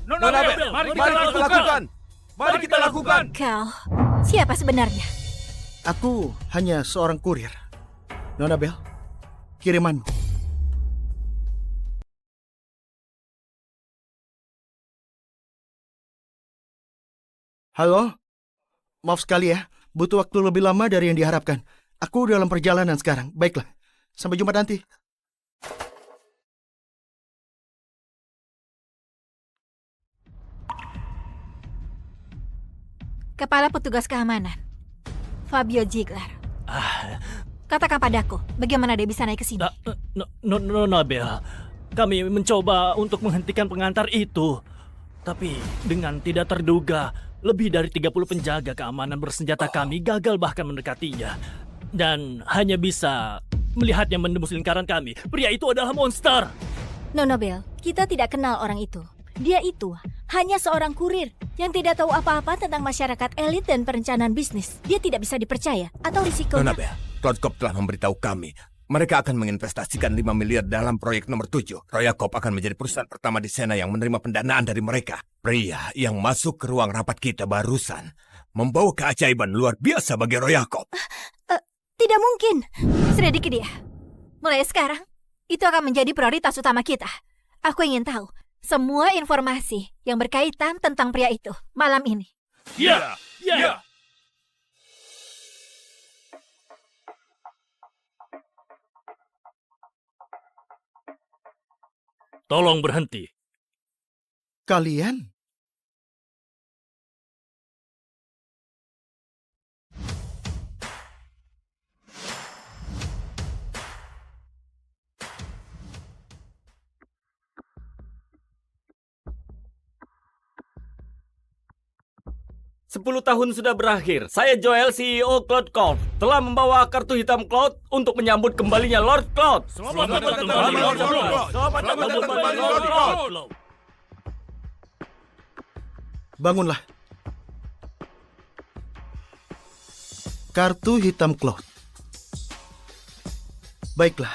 Nona Bell, mari kita lakukan. Mari kita lakukan. Kau, siapa sebenarnya? Aku hanya seorang kurir. Nona Bell, kirimanmu. Halo? Maaf sekali ya, butuh waktu lebih lama dari yang diharapkan. Aku dalam perjalanan sekarang. Baiklah, sampai jumpa nanti. Kepala Petugas Keamanan, Fabio Ziegler. Katakan padaku, bagaimana dia bisa naik ke sini? Nona Bell, kami mencoba untuk menghentikan pengantar itu. Tapi dengan tidak terduga, lebih dari 30 penjaga keamanan bersenjata kami gagal bahkan mendekatinya. Dan hanya bisa melihatnya menembus lingkaran kami. Pria itu adalah monster. Nona Bell, kita tidak kenal orang itu. Dia itu hanya seorang kurir yang tidak tahu apa-apa tentang masyarakat elit dan perencanaan bisnis. Dia tidak bisa dipercaya atau risikonya... Nona Bell, Cloud Corp telah memberitahu kami. Mereka akan menginvestasikan 5 miliar dalam proyek nomor 7. Royal Corp akan menjadi perusahaan pertama di Sena yang menerima pendanaan dari mereka. Pria yang masuk ke ruang rapat kita barusan membawa keajaiban luar biasa bagi Royal Corp. Tidak mungkin. Selidiki dia. Mulai sekarang, itu akan menjadi prioritas utama kita. Aku ingin tahu semua informasi yang berkaitan tentang pria itu malam ini. Ya. Tolong berhenti. Kalian? Sepuluh tahun sudah berakhir. Saya Joel, CEO Cloud Corp, telah membawa kartu hitam Cloud untuk menyambut kembalinya Lord Cloud. Selamat datang kembali Lord Cloud. Selamat datang kembali Lord Cloud. Bangunlah. Kartu hitam Cloud. Baiklah,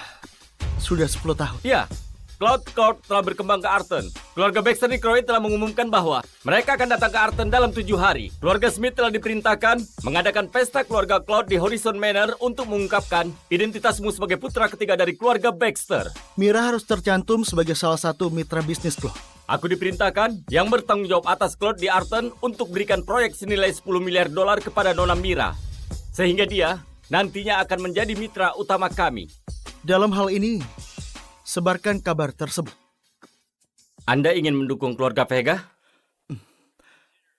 sudah 10 tahun. Ya, Cloud Corp telah berkembang ke Arton. Keluarga Baxter di Croydon telah mengumumkan bahwa mereka akan datang ke Arton dalam 7 hari. Keluarga Smith telah diperintahkan mengadakan pesta keluarga Cloud di Horizon Manor untuk mengungkapkan identitasmu sebagai putra ketiga dari keluarga Baxter. Mira harus tercantum sebagai salah satu mitra bisnis Cloud. Aku diperintahkan yang bertanggung jawab atas Cloud di Arton untuk berikan proyek senilai $10 miliar kepada Nona Mira. Sehingga dia nantinya akan menjadi mitra utama kami. Dalam hal ini, sebarkan kabar tersebut. Anda ingin mendukung keluarga Vega?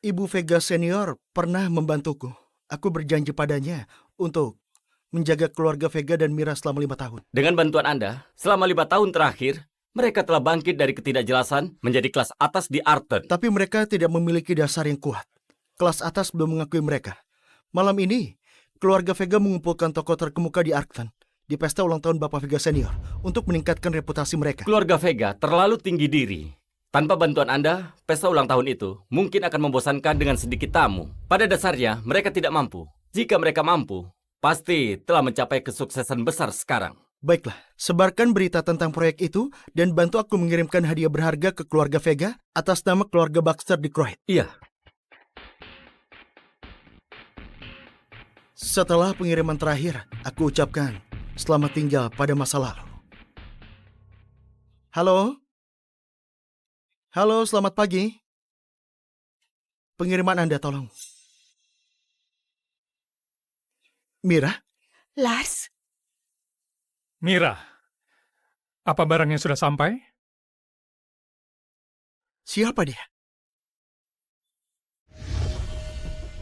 Ibu Vega senior pernah membantuku. Aku berjanji padanya untuk menjaga keluarga Vega dan Mira selama 5 tahun. Dengan bantuan Anda, selama 5 tahun terakhir, mereka telah bangkit dari ketidakjelasan menjadi kelas atas di Arton. Tapi mereka tidak memiliki dasar yang kuat. Kelas atas belum mengakui mereka. Malam ini, keluarga Vega mengumpulkan tokoh terkemuka di Arton di pesta ulang tahun Bapak Vega senior untuk meningkatkan reputasi mereka. Keluarga Vega terlalu tinggi diri. Tanpa bantuan Anda, pesta ulang tahun itu mungkin akan membosankan dengan sedikit tamu. Pada dasarnya, mereka tidak mampu. Jika mereka mampu, pasti telah mencapai kesuksesan besar sekarang. Baiklah, sebarkan berita tentang proyek itu dan bantu aku mengirimkan hadiah berharga ke keluarga Vega atas nama keluarga Baxter di Croydon. Iya. Setelah pengiriman terakhir, aku ucapkan selamat tinggal pada masa lalu. Halo? Halo, selamat pagi. Pengiriman Anda, tolong. Mira? Lars? Mira, apa barangnya sudah sampai? Siapa dia?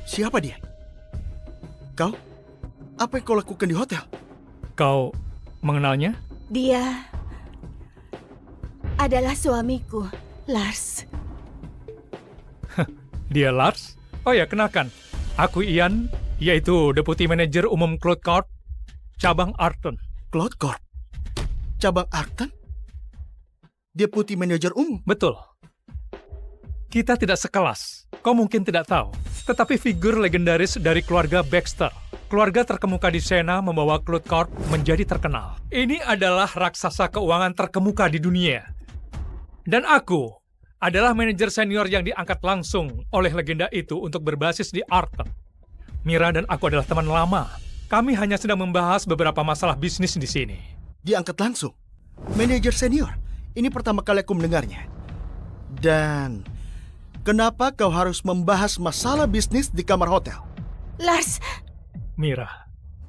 Siapa dia? Kau? Apa yang kau lakukan di hotel? Kau mengenalnya? Dia adalah suamiku, Lars. Dia Lars? Oh ya, kenalkan. Aku Ian, yaitu Deputi Manajer Umum Cloud Corp, cabang Arton. Cloud Corp? Cabang Arton? Deputi Manajer Umum? Betul. Kita tidak sekelas. Kau mungkin tidak tahu. Tetapi figur legendaris dari keluarga Baxter. Keluarga terkemuka di Sena membawa Cloud Corp menjadi terkenal. Ini adalah raksasa keuangan terkemuka di dunia. Dan aku adalah manajer senior yang diangkat langsung oleh legenda itu untuk berbasis di Arton. Mira dan aku adalah teman lama. Kami hanya sedang membahas beberapa masalah bisnis di sini. Diangkat langsung? Manajer senior? Ini pertama kali aku mendengarnya. Dan kenapa kau harus membahas masalah bisnis di kamar hotel? Lars! Mira,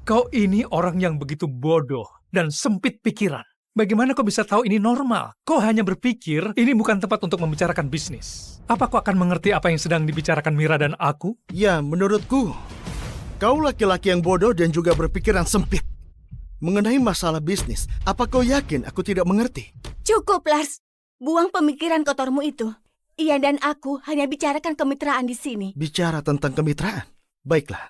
kau ini orang yang begitu bodoh dan sempit pikiran. Bagaimana kau bisa tahu ini normal? Kau hanya berpikir ini bukan tempat untuk membicarakan bisnis. Apa kau akan mengerti apa yang sedang dibicarakan Mira dan aku? Ya, menurutku, kau laki-laki yang bodoh dan juga berpikiran sempit. Mengenai masalah bisnis, apa kau yakin aku tidak mengerti? Cukup, Lars. Buang pemikiran kotormu itu. Ian dan aku hanya bicarakan kemitraan di sini. Bicara tentang kemitraan? Baiklah.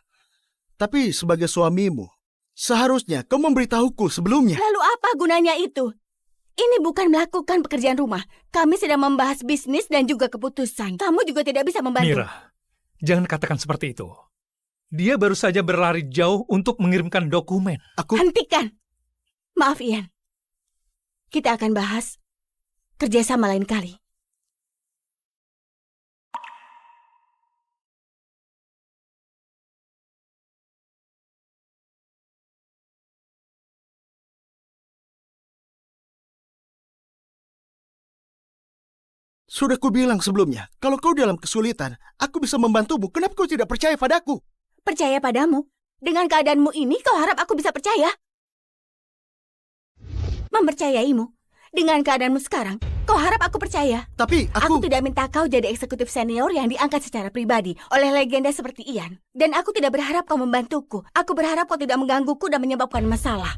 Tapi sebagai suamimu, seharusnya kau memberitahuku sebelumnya. Lalu apa gunanya itu? Ini bukan melakukan pekerjaan rumah. Kami sedang membahas bisnis dan juga keputusan. Kamu juga tidak bisa membantu. Mira, jangan katakan seperti itu. Dia baru saja berlari jauh untuk mengirimkan dokumen. Hentikan. Maaf, Ian. Kita akan bahas kerjasama lain kali. Sudah kubilang sebelumnya, kalau kau dalam kesulitan, aku bisa membantumu. Kenapa kau tidak percaya padaku? Percaya padamu? Dengan keadaanmu ini, kau harap aku bisa percaya? Mempercayaimu? Dengan keadaanmu sekarang, kau harap aku percaya? Tapi Aku tidak minta kau jadi eksekutif senior yang diangkat secara pribadi oleh legenda seperti Ian. Dan aku tidak berharap kau membantuku. Aku berharap kau tidak menggangguku dan menyebabkan masalah.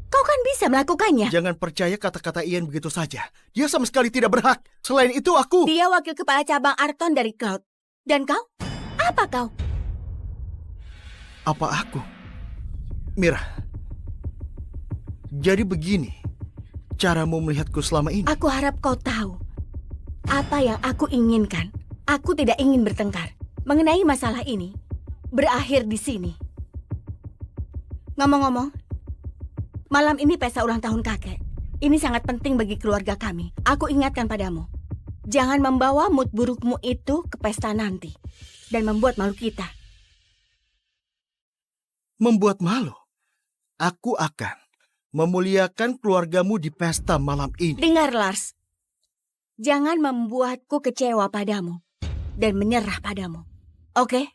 Kau kan bisa melakukannya. Jangan percaya kata-kata Ian begitu saja. Dia sama sekali tidak berhak. Selain itu aku... Dia wakil kepala cabang Arton dari Cloud. Dan kau? Apa kau? Apa aku? Mira. Jadi begini caramu melihatku selama ini. Aku harap kau tahu apa yang aku inginkan. Aku tidak ingin bertengkar mengenai masalah ini. Berakhir di sini. Ngomong-ngomong, malam ini pesta ulang tahun kakek. Ini sangat penting bagi keluarga kami. Aku ingatkan padamu, jangan membawa mood burukmu itu ke pesta nanti dan membuat malu kita. Membuat malu? Aku akan memuliakan keluargamu di pesta malam ini. Dengar, Lars. Jangan membuatku kecewa padamu dan menyerah padamu. Oke?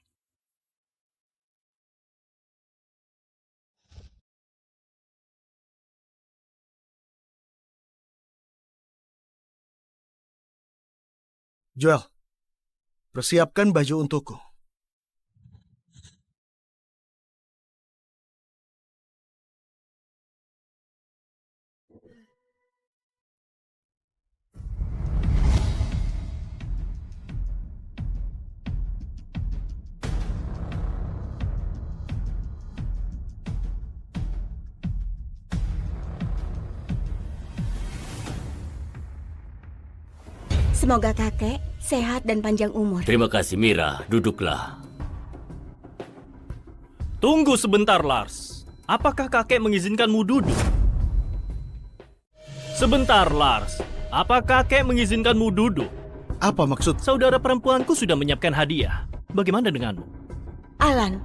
Joel, persiapkan baju untukku. Semoga kakek sehat dan panjang umur. Terima kasih, Mira. Duduklah. Tunggu sebentar, Lars. Apakah kakek mengizinkanmu duduk? Sebentar, Lars. Apa kakek mengizinkanmu duduk? Apa maksud? Saudara perempuanku sudah menyiapkan hadiah. Bagaimana denganmu? Alan,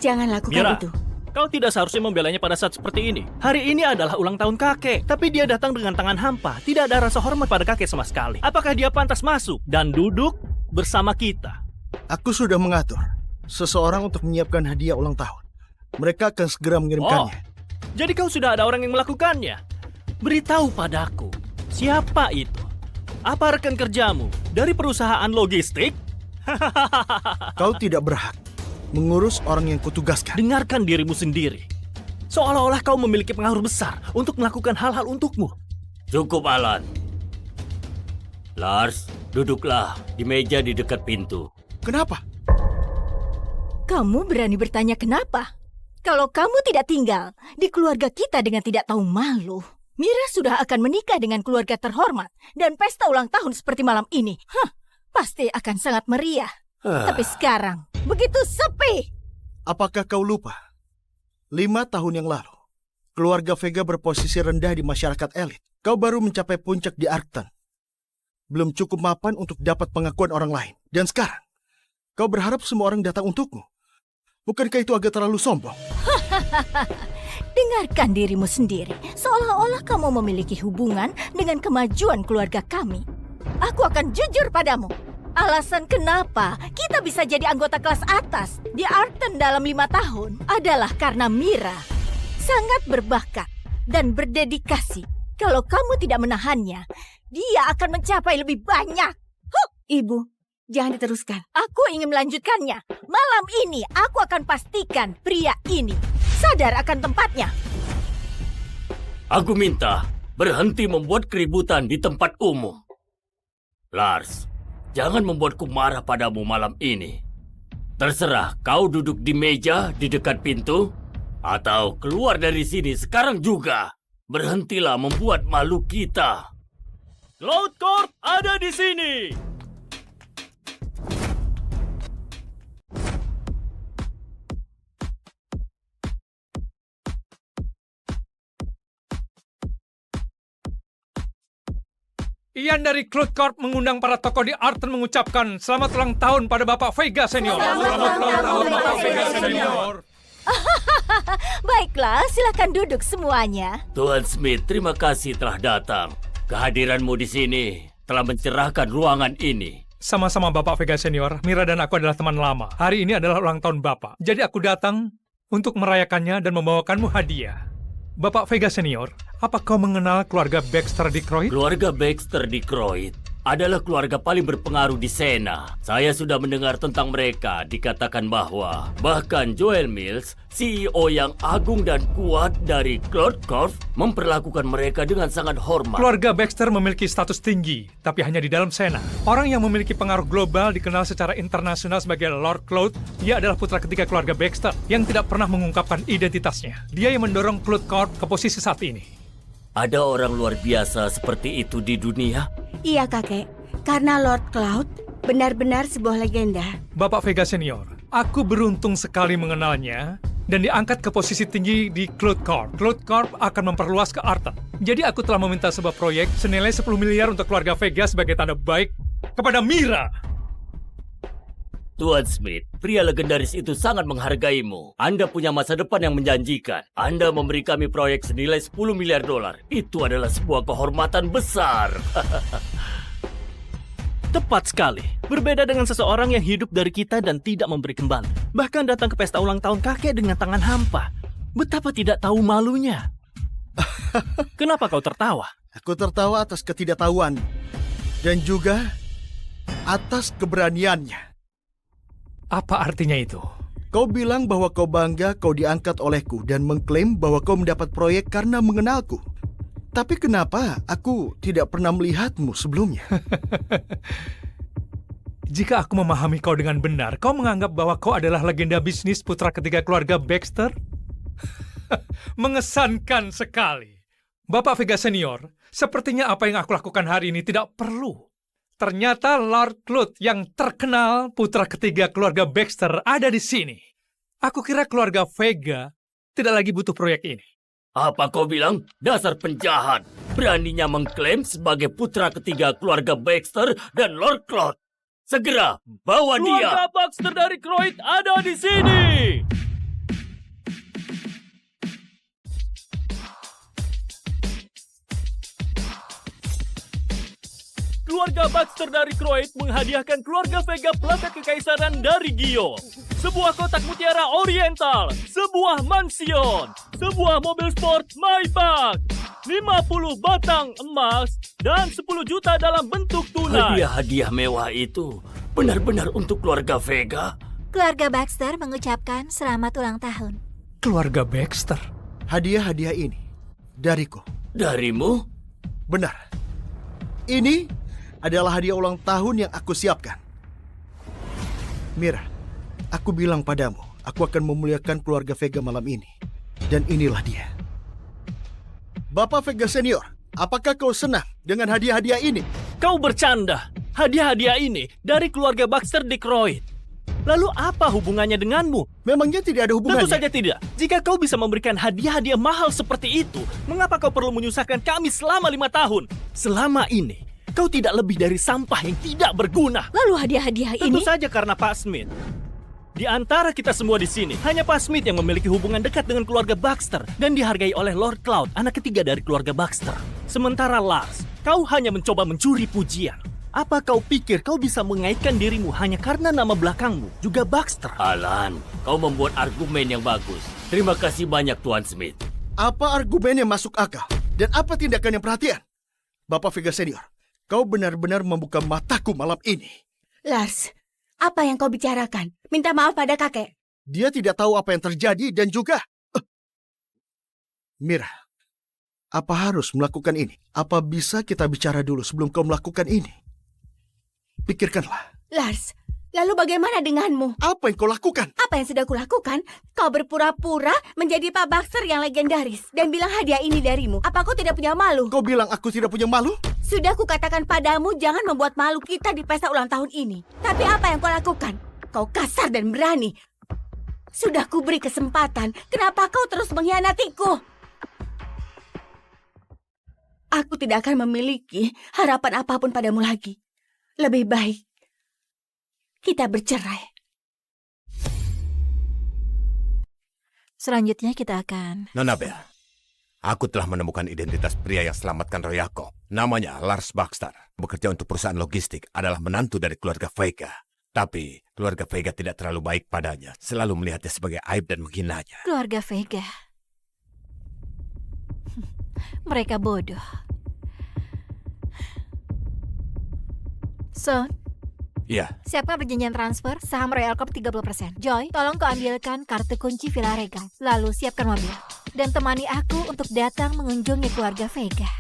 jangan lakukan Mira, itu. kau tidak seharusnya membelanya pada saat seperti ini. Hari ini adalah ulang tahun kakek, tapi dia datang dengan tangan hampa. Tidak ada rasa hormat pada kakek sama sekali. Apakah dia pantas masuk dan duduk bersama kita? Aku sudah mengatur seseorang untuk menyiapkan hadiah ulang tahun. Mereka akan segera mengirimkannya. Jadi kau sudah ada orang yang melakukannya? Beritahu padaku, siapa itu? Apa rekan kerjamu dari perusahaan logistik? Kau tidak berhak mengurus orang yang kutugaskan. Dengarkan dirimu sendiri. Seolah-olah kau memiliki pengaruh besar untuk melakukan hal-hal untukmu. Cukup, Alan. Lars, duduklah di meja di dekat pintu. Kenapa? Kamu berani bertanya kenapa? Kalau kamu tidak tinggal di keluarga kita dengan tidak tahu malu, Mira sudah akan menikah dengan keluarga terhormat dan pesta ulang tahun seperti malam ini. Pasti akan sangat meriah. Tapi sekarang, begitu sepi. Apakah kau lupa? 5 tahun yang lalu, keluarga Vega berposisi rendah di masyarakat elit. Kau baru mencapai puncak di Arton. belum cukup mapan untuk dapat pengakuan orang lain. Dan sekarang, kau berharap semua orang datang untukmu. Bukankah itu agak terlalu sombong? Dengarkan dirimu sendiri, seolah-olah kamu memiliki hubungan dengan kemajuan keluarga kami. Aku akan jujur padamu. Alasan kenapa kita bisa jadi anggota kelas atas di Arton dalam 5 tahun adalah karena Mira sangat berbakat dan berdedikasi. Kalau kamu tidak menahannya, dia akan mencapai lebih banyak. Ibu, jangan diteruskan. Aku ingin melanjutkannya. Malam ini aku akan pastikan pria ini sadar akan tempatnya. Aku minta berhenti membuat keributan di tempat umum. Lars, jangan membuatku marah padamu malam ini. Terserah kau duduk di meja di dekat pintu, atau keluar dari sini sekarang juga. Berhentilah membuat malu kita. Cloud Corp ada di sini. Ian dari Cloud Corp mengundang para tokoh di Arton mengucapkan selamat ulang tahun pada Bapak Vega Senior. Selamat ulang tahun Bapak Vega Senior. Baiklah, silakan duduk semuanya. Tuan Smith, terima kasih telah datang. Kehadiranmu di sini telah mencerahkan ruangan ini. Sama-sama Bapak Vega Senior, Mira dan aku adalah teman lama. Hari ini adalah ulang tahun Bapak. Jadi aku datang untuk merayakannya dan membawakanmu hadiah. Bapak Vega Senior, apa kau mengenal keluarga Baxter di Croyd? Keluarga Baxter di Croyd adalah keluarga paling berpengaruh di Sena. Saya sudah mendengar tentang mereka. Dikatakan bahwa bahkan Joel Mills, CEO yang agung dan kuat dari Cloud Corp, memperlakukan mereka dengan sangat hormat. Keluarga Baxter memiliki status tinggi, tapi hanya di dalam Sena. Orang yang memiliki pengaruh global dikenal secara internasional sebagai Lord Cloud. Dia adalah putra ketiga keluarga Baxter yang tidak pernah mengungkapkan identitasnya. Dia yang mendorong Cloud Corp ke posisi saat ini. Ada orang luar biasa seperti itu di dunia? Iya kakek, karena Lord Cloud benar-benar sebuah legenda. Bapak Vega Senior, aku beruntung sekali mengenalnya dan diangkat ke posisi tinggi di Cloud Corp. Cloud Corp akan memperluas ke Arton. Jadi aku telah meminta sebuah proyek senilai 10 miliar untuk keluarga Vega sebagai tanda baik kepada Mira. Tuan Smith, pria legendaris itu sangat menghargaimu. Anda punya masa depan yang menjanjikan. Anda memberi kami proyek senilai 10 miliar dolar. Itu adalah sebuah kehormatan besar. Tepat sekali. Berbeda dengan seseorang yang hidup dari kita dan tidak memberi kembali. Bahkan datang ke pesta ulang tahun kakek dengan tangan hampa. Betapa tidak tahu malunya. Kenapa kau tertawa? Aku tertawa atas ketidaktahuan dan juga atas keberaniannya. Apa artinya itu? Kau bilang bahwa kau bangga kau diangkat olehku dan mengklaim bahwa kau mendapat proyek karena mengenalku. Tapi kenapa aku tidak pernah melihatmu sebelumnya? Jika aku memahami kau dengan benar, kau menganggap bahwa kau adalah legenda bisnis putra ketiga keluarga Baxter? Mengesankan sekali. Bapak Vega Senior, sepertinya apa yang aku lakukan hari ini tidak perlu. Ternyata Lord Cloud yang terkenal putra ketiga keluarga Baxter ada di sini. Aku kira keluarga Vega tidak lagi butuh proyek ini. Apa kau bilang? Dasar penjahat. Beraninya mengklaim sebagai putra ketiga keluarga Baxter dan Lord Cloud. Segera bawa dia. Keluarga Baxter dari Croyd ada di sini. Keluarga Baxter dari Croyd menghadiahkan keluarga Vega plakat kekaisaran dari Gio. Sebuah kotak mutiara oriental, sebuah mansion, sebuah mobil sport Maybach, 50 batang emas, dan 10 juta dalam bentuk tunai. Hadiah-hadiah mewah itu benar-benar untuk keluarga Vega. Keluarga Baxter mengucapkan selamat ulang tahun. Keluarga Baxter? Hadiah-hadiah ini dariku. Darimu? Benar. Ini adalah hadiah ulang tahun yang aku siapkan. Mira, aku bilang padamu, aku akan memuliakan keluarga Vega malam ini. Dan inilah dia. Bapak Vega Senior, apakah kau senang dengan hadiah-hadiah ini? Kau bercanda. Hadiah-hadiah ini dari keluarga Baxter di Croyd. Lalu apa hubungannya denganmu? Memangnya tidak ada hubungannya? Tentu saja tidak. Jika kau bisa memberikan hadiah-hadiah mahal seperti itu, mengapa kau perlu menyusahkan kami selama 5 tahun? Selama ini, Kau tidak lebih dari sampah yang tidak berguna. Lalu hadiah-hadiah Tentu ini? saja karena Pak Smith. Di antara kita semua di sini, hanya Pak Smith yang memiliki hubungan dekat dengan keluarga Baxter dan dihargai oleh Lord Cloud, anak ketiga dari keluarga Baxter. Sementara Lars, kau hanya mencoba mencuri pujian. Apa kau pikir kau bisa mengaitkan dirimu hanya karena nama belakangmu juga Baxter? Alan, kau membuat argumen yang bagus. Terima kasih banyak Tuan Smith. Apa argumen yang masuk akal? Dan apa tindakan yang perhatian? Bapak Vega Senior, kau benar-benar membuka mataku malam ini. Lars, apa yang kau bicarakan? Minta maaf pada kakek. Dia tidak tahu apa yang terjadi dan juga... Mira, apa harus melakukan ini? Apa bisa kita bicara dulu sebelum kau melakukan ini? Pikirkanlah. Lars, lalu bagaimana denganmu? Apa yang kau lakukan? Apa yang sudah kulakukan? Kau berpura-pura menjadi Pak Baxter yang legendaris dan bilang hadiah ini darimu. Apa kau tidak punya malu? Kau bilang aku tidak punya malu? Sudah kukatakan padamu jangan membuat malu kita di pesta ulang tahun ini. Tapi apa yang kau lakukan? Kau kasar dan berani. Sudah kuberi kesempatan, kenapa kau terus mengkhianatiku? Aku tidak akan memiliki harapan apapun padamu lagi. Lebih baik kita bercerai. Selanjutnya kita akan... Nona Bell, aku telah menemukan identitas pria yang selamatkan Roy Jacob. Namanya Lars Baxter. Bekerja untuk perusahaan logistik, adalah menantu dari keluarga Vega. Tapi keluarga Vega tidak terlalu baik padanya. Selalu melihatnya sebagai aib dan menghinanya. Keluarga Vega. Mereka bodoh. Son, Iya. siapkan perjanjian transfer saham Royal Corp 30%. Joy, tolong kau ambilkan kartu kunci Villa Regal. Lalu siapkan mobil. Dan temani aku untuk datang mengunjungi keluarga Vega.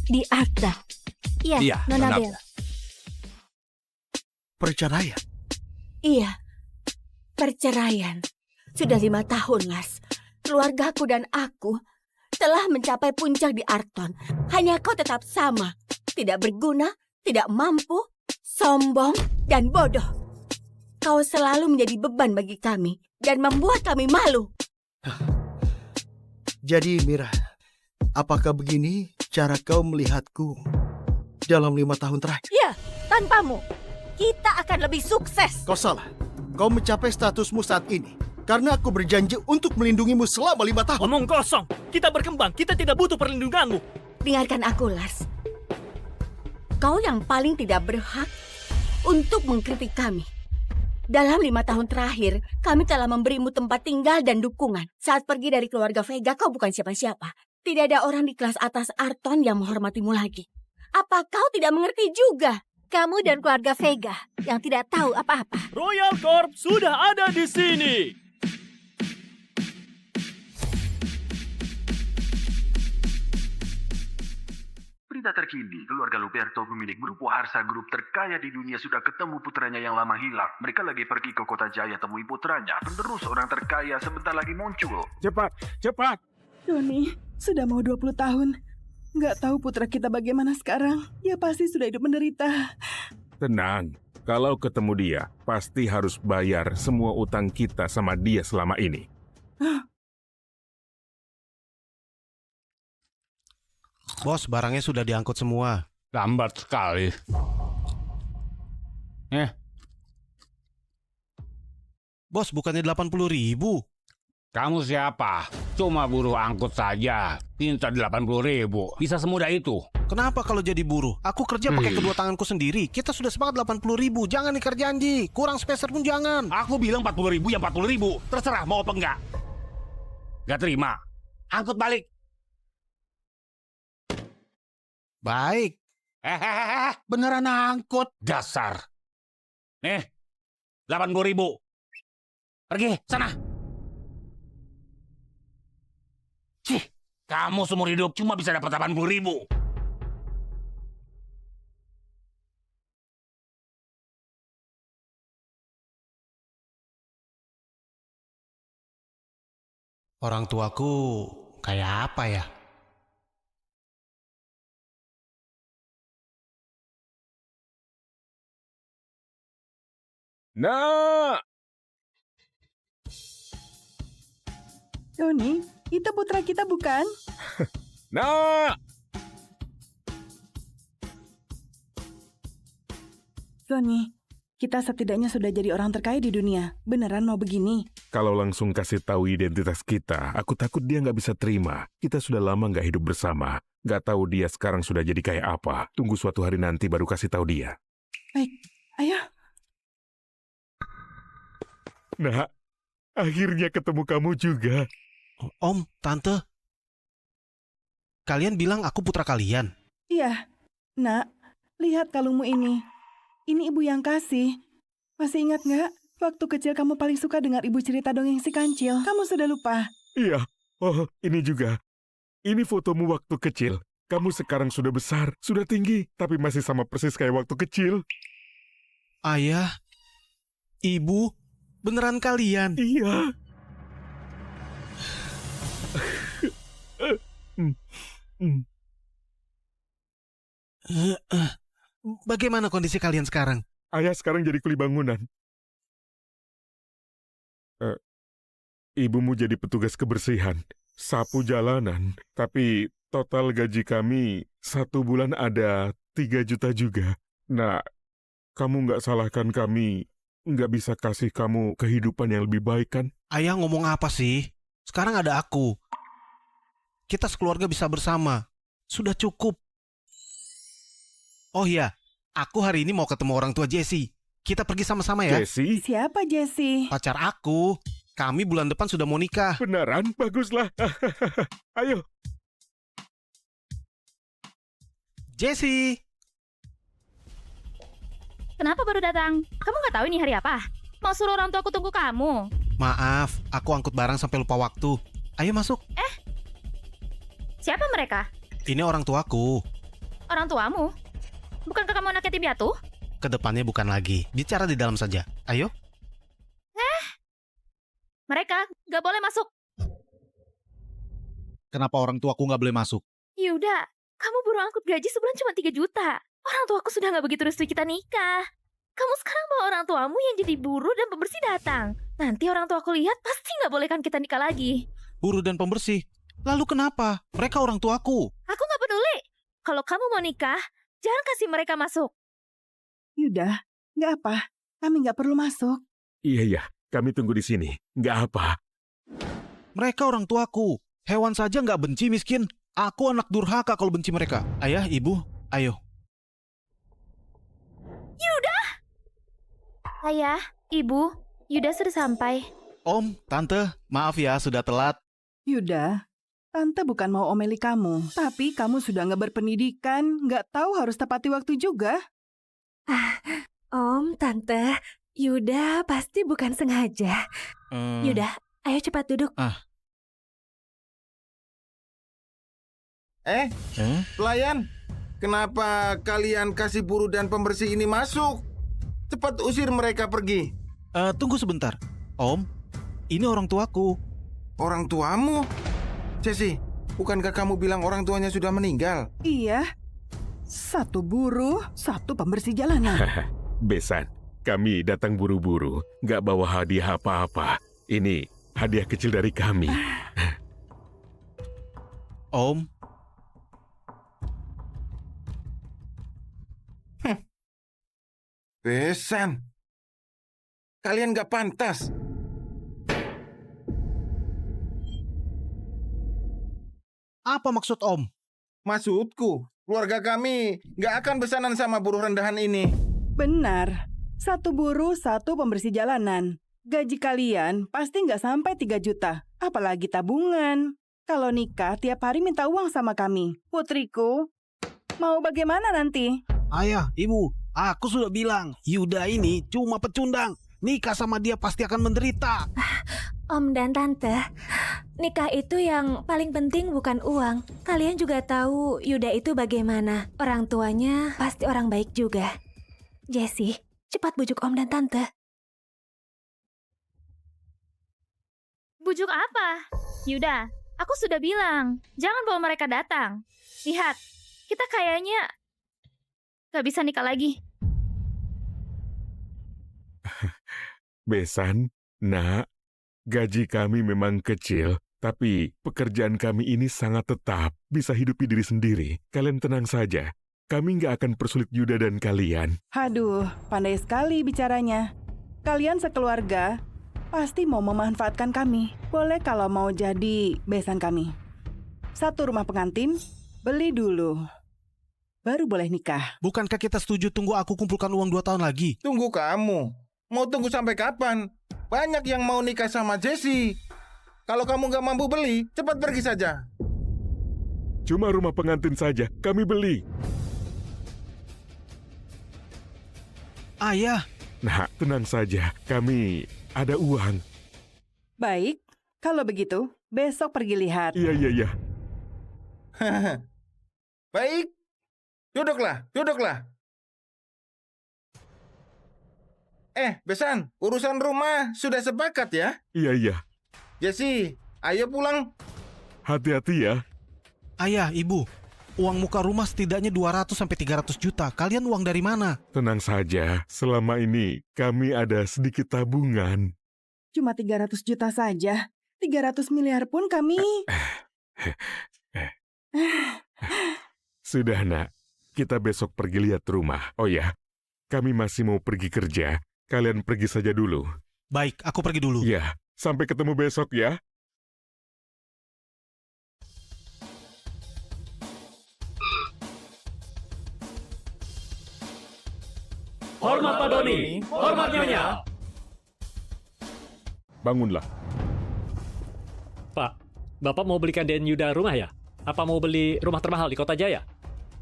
Di Arta. Iya, Nona Bell. Perceraian? Iya, perceraian. Sudah 5 tahun, Lars. Keluargaku dan aku telah mencapai puncak di Arton. Hanya kau tetap sama. Tidak berguna, tidak mampu, sombong, dan bodoh. Kau selalu menjadi beban bagi kami dan membuat kami malu. Jadi, Mira, apakah begini cara kau melihatku dalam 5 tahun terakhir? Ya, tanpamu, kita akan lebih sukses. Kau salah. Kau mencapai statusmu saat ini karena aku berjanji untuk melindungimu selama 5 tahun. Omong kosong. Kita berkembang. Kita tidak butuh perlindunganmu. Dengarkan aku, Lars. Kau yang paling tidak berhak untuk mengkritik kami. Dalam 5 tahun terakhir, kami telah memberimu tempat tinggal dan dukungan. Saat pergi dari keluarga Vega, kau bukan siapa-siapa. Tidak ada orang di kelas atas Arton yang menghormatimu lagi. Apa kau tidak mengerti juga? Kamu dan keluarga Vega yang tidak tahu apa-apa. Royal Corp sudah ada di sini. Berita terkini, keluarga Luberto, pemilik grup Waharsa Group terkaya di dunia, sudah ketemu putranya yang lama hilang. Mereka lagi pergi ke kota Jaya temui putranya. Penerus orang terkaya sebentar lagi muncul. Cepat, cepat. Doni, sudah mau 20 tahun. Nggak tahu putra kita bagaimana sekarang. Dia pasti sudah hidup menderita. Tenang, kalau ketemu dia, pasti harus bayar semua utang kita sama dia selama ini. Bos, barangnya sudah diangkut semua. Lambat sekali. Bos, bukannya 80.000. Kamu siapa? Cuma buruh angkut saja. Minta 80.000. Bisa semudah itu. Kenapa kalau jadi buruh? Aku kerja pakai kedua tanganku sendiri. Kita sudah sepakat 80.000. Jangan ikar janji. Kurang sepeser pun jangan. Aku bilang 40.000 ya 40.000. Terserah mau apa enggak. Gak terima. Angkut balik. Baik. Beneran angkut. Dasar. Nih, 80.000. Pergi, sana. Cih, kamu seumur hidup cuma bisa dapat 80.000. Orang tuaku kayak apa ya? Nah, Doni, itu putra kita bukan? nah. Sonny, kita setidaknya sudah jadi orang terkaya di dunia. Beneran mau begini? Kalau langsung kasih tahu identitas kita, aku takut dia nggak bisa terima. Kita sudah lama nggak hidup bersama. Nggak tahu dia sekarang sudah jadi kayak apa. Tunggu suatu hari nanti baru kasih tahu dia. Baik, ayo. Nah, akhirnya ketemu kamu juga. Om, Tante. Kalian bilang aku putra kalian? Iya, Nak, lihat kalungmu ini. Ini ibu yang kasih. Masih ingat nggak? Waktu kecil kamu paling suka dengar ibu cerita dongeng si kancil. Kamu sudah lupa? Iya, oh ini juga. Ini fotomu waktu kecil. Kamu sekarang sudah besar, sudah tinggi, tapi masih sama persis kayak waktu kecil. Ayah, ibu, beneran kalian? Iya. Bagaimana kondisi kalian sekarang? Ayah sekarang jadi kuli bangunan. Ibumu jadi petugas kebersihan, sapu jalanan. Tapi total gaji kami 1 bulan ada 3 juta juga. Nah, kamu nggak salahkan kami, nggak bisa kasih kamu kehidupan yang lebih baik kan? Ayah ngomong apa sih? Sekarang ada aku. Kita sekeluarga bisa bersama. Sudah cukup. Oh iya, aku hari ini mau ketemu orang tua Jessie. Kita pergi sama-sama ya. Jessie? Siapa Jessie? Pacar aku. Kami bulan depan sudah mau nikah. Beneran? Baguslah. Ayo. Jessie. Kenapa baru datang? Kamu nggak tahu ini hari apa? Mau suruh orang tuaku tunggu kamu? Maaf, aku angkut barang sampai lupa waktu. Ayo masuk. Siapa mereka? Ini orang tuaku. Orang tuamu? Bukankah kamu anak yatim piatu? Kedepannya bukan lagi. Bicara di dalam saja. Ayo. Mereka nggak boleh masuk. Kenapa orang tuaku nggak boleh masuk? Yuda, kamu baru angkut gaji sebulan cuma 3 juta. Orang tuaku sudah nggak begitu restu kita nikah. Kamu sekarang bawa orang tuamu yang jadi buruh dan pembersih datang. Nanti orang tuaku lihat pasti nggak bolehkan kita nikah lagi. Buruh dan pembersih? Lalu kenapa? Mereka orang tuaku. Aku nggak peduli. Kalau kamu mau nikah, jangan kasih mereka masuk. Yuda, nggak apa. Kami nggak perlu masuk. Iya, kami tunggu di sini. Nggak apa. Mereka orang tuaku. Hewan saja nggak benci miskin. Aku anak durhaka kalau benci mereka. Ayah, ibu, ayo. Yuda! Ayah, ibu, Yuda sudah sampai. Om, tante, maaf ya sudah telat. Yuda, tante bukan mau omeli kamu. Tapi kamu sudah nggak berpendidikan, nggak tahu harus tepati waktu juga. Om, tante, Yuda pasti bukan sengaja. Yuda, ayo cepat duduk. Pelayan, kenapa kalian kasih buruh dan pembersih ini masuk? Cepat usir mereka pergi. Tunggu sebentar. Om, ini orang tuaku. Orang tuamu? Jessie, bukankah kamu bilang orang tuanya sudah meninggal? Iya. 1 buruh, 1 pembersih jalanan. Besan, kami datang buru-buru. Nggak bawa hadiah apa-apa. Ini hadiah kecil dari kami. Om. Besan, kalian gak pantas. Apa maksud Om? Maksudku, keluarga kami gak akan besanan sama buruh rendahan ini. Benar. 1 buruh, 1 pembersih jalanan. Gaji kalian pasti nggak sampai 3 juta. Apalagi tabungan. Kalau nikah, tiap hari minta uang sama kami. Putriku, mau bagaimana nanti? Ayah, ibu, aku sudah bilang, Yuda ini cuma pecundang. Nikah sama dia pasti akan menderita. Om dan tante, nikah itu yang paling penting bukan uang. Kalian juga tahu Yuda itu bagaimana. Orang tuanya pasti orang baik juga. Jessie, cepat bujuk Om dan tante. Bujuk apa? Yuda, aku sudah bilang, jangan bawa mereka datang. Lihat, kita kayaknya gak bisa nikah lagi. Besan, nak, gaji kami memang kecil, tapi pekerjaan kami ini sangat tetap, bisa hidupi diri sendiri. Kalian tenang saja. kami nggak akan persulit Yuda dan kalian. Haduh, pandai sekali bicaranya. Kalian sekeluarga pasti mau memanfaatkan kami. Boleh kalau mau jadi besan kami. 1 rumah pengantin, beli dulu. Baru boleh nikah. Bukankah kita setuju tunggu aku kumpulkan uang 2 tahun lagi? Tunggu kamu. Mau tunggu sampai kapan? Banyak yang mau nikah sama Jesse. Kalau kamu nggak mampu beli, cepat pergi saja. Cuma rumah pengantin saja, kami beli. Ayah. Nah, tenang saja, kami ada uang. Baik, kalau begitu, besok pergi lihat. Iya. Baik. Duduklah. Besan, urusan rumah sudah sepakat ya? Iya. Jesse, ayo pulang. Hati-hati ya. Ayah, Ibu, uang muka rumah setidaknya 200-300 juta. Kalian uang dari mana? Tenang saja, selama ini kami ada sedikit tabungan. Cuma 300 juta saja. 300 miliar pun kami... Sudah, Nak. Kita besok pergi lihat rumah. Oh ya, kami masih mau pergi kerja. Kalian pergi saja dulu. Baik, aku pergi dulu. Ya, sampai ketemu besok ya. Hormat Pak Doni, hormat Nyonya. Bangunlah. Pak, Bapak mau belikan Den Yuda rumah ya? Apa mau beli rumah termahal di Kota Jaya?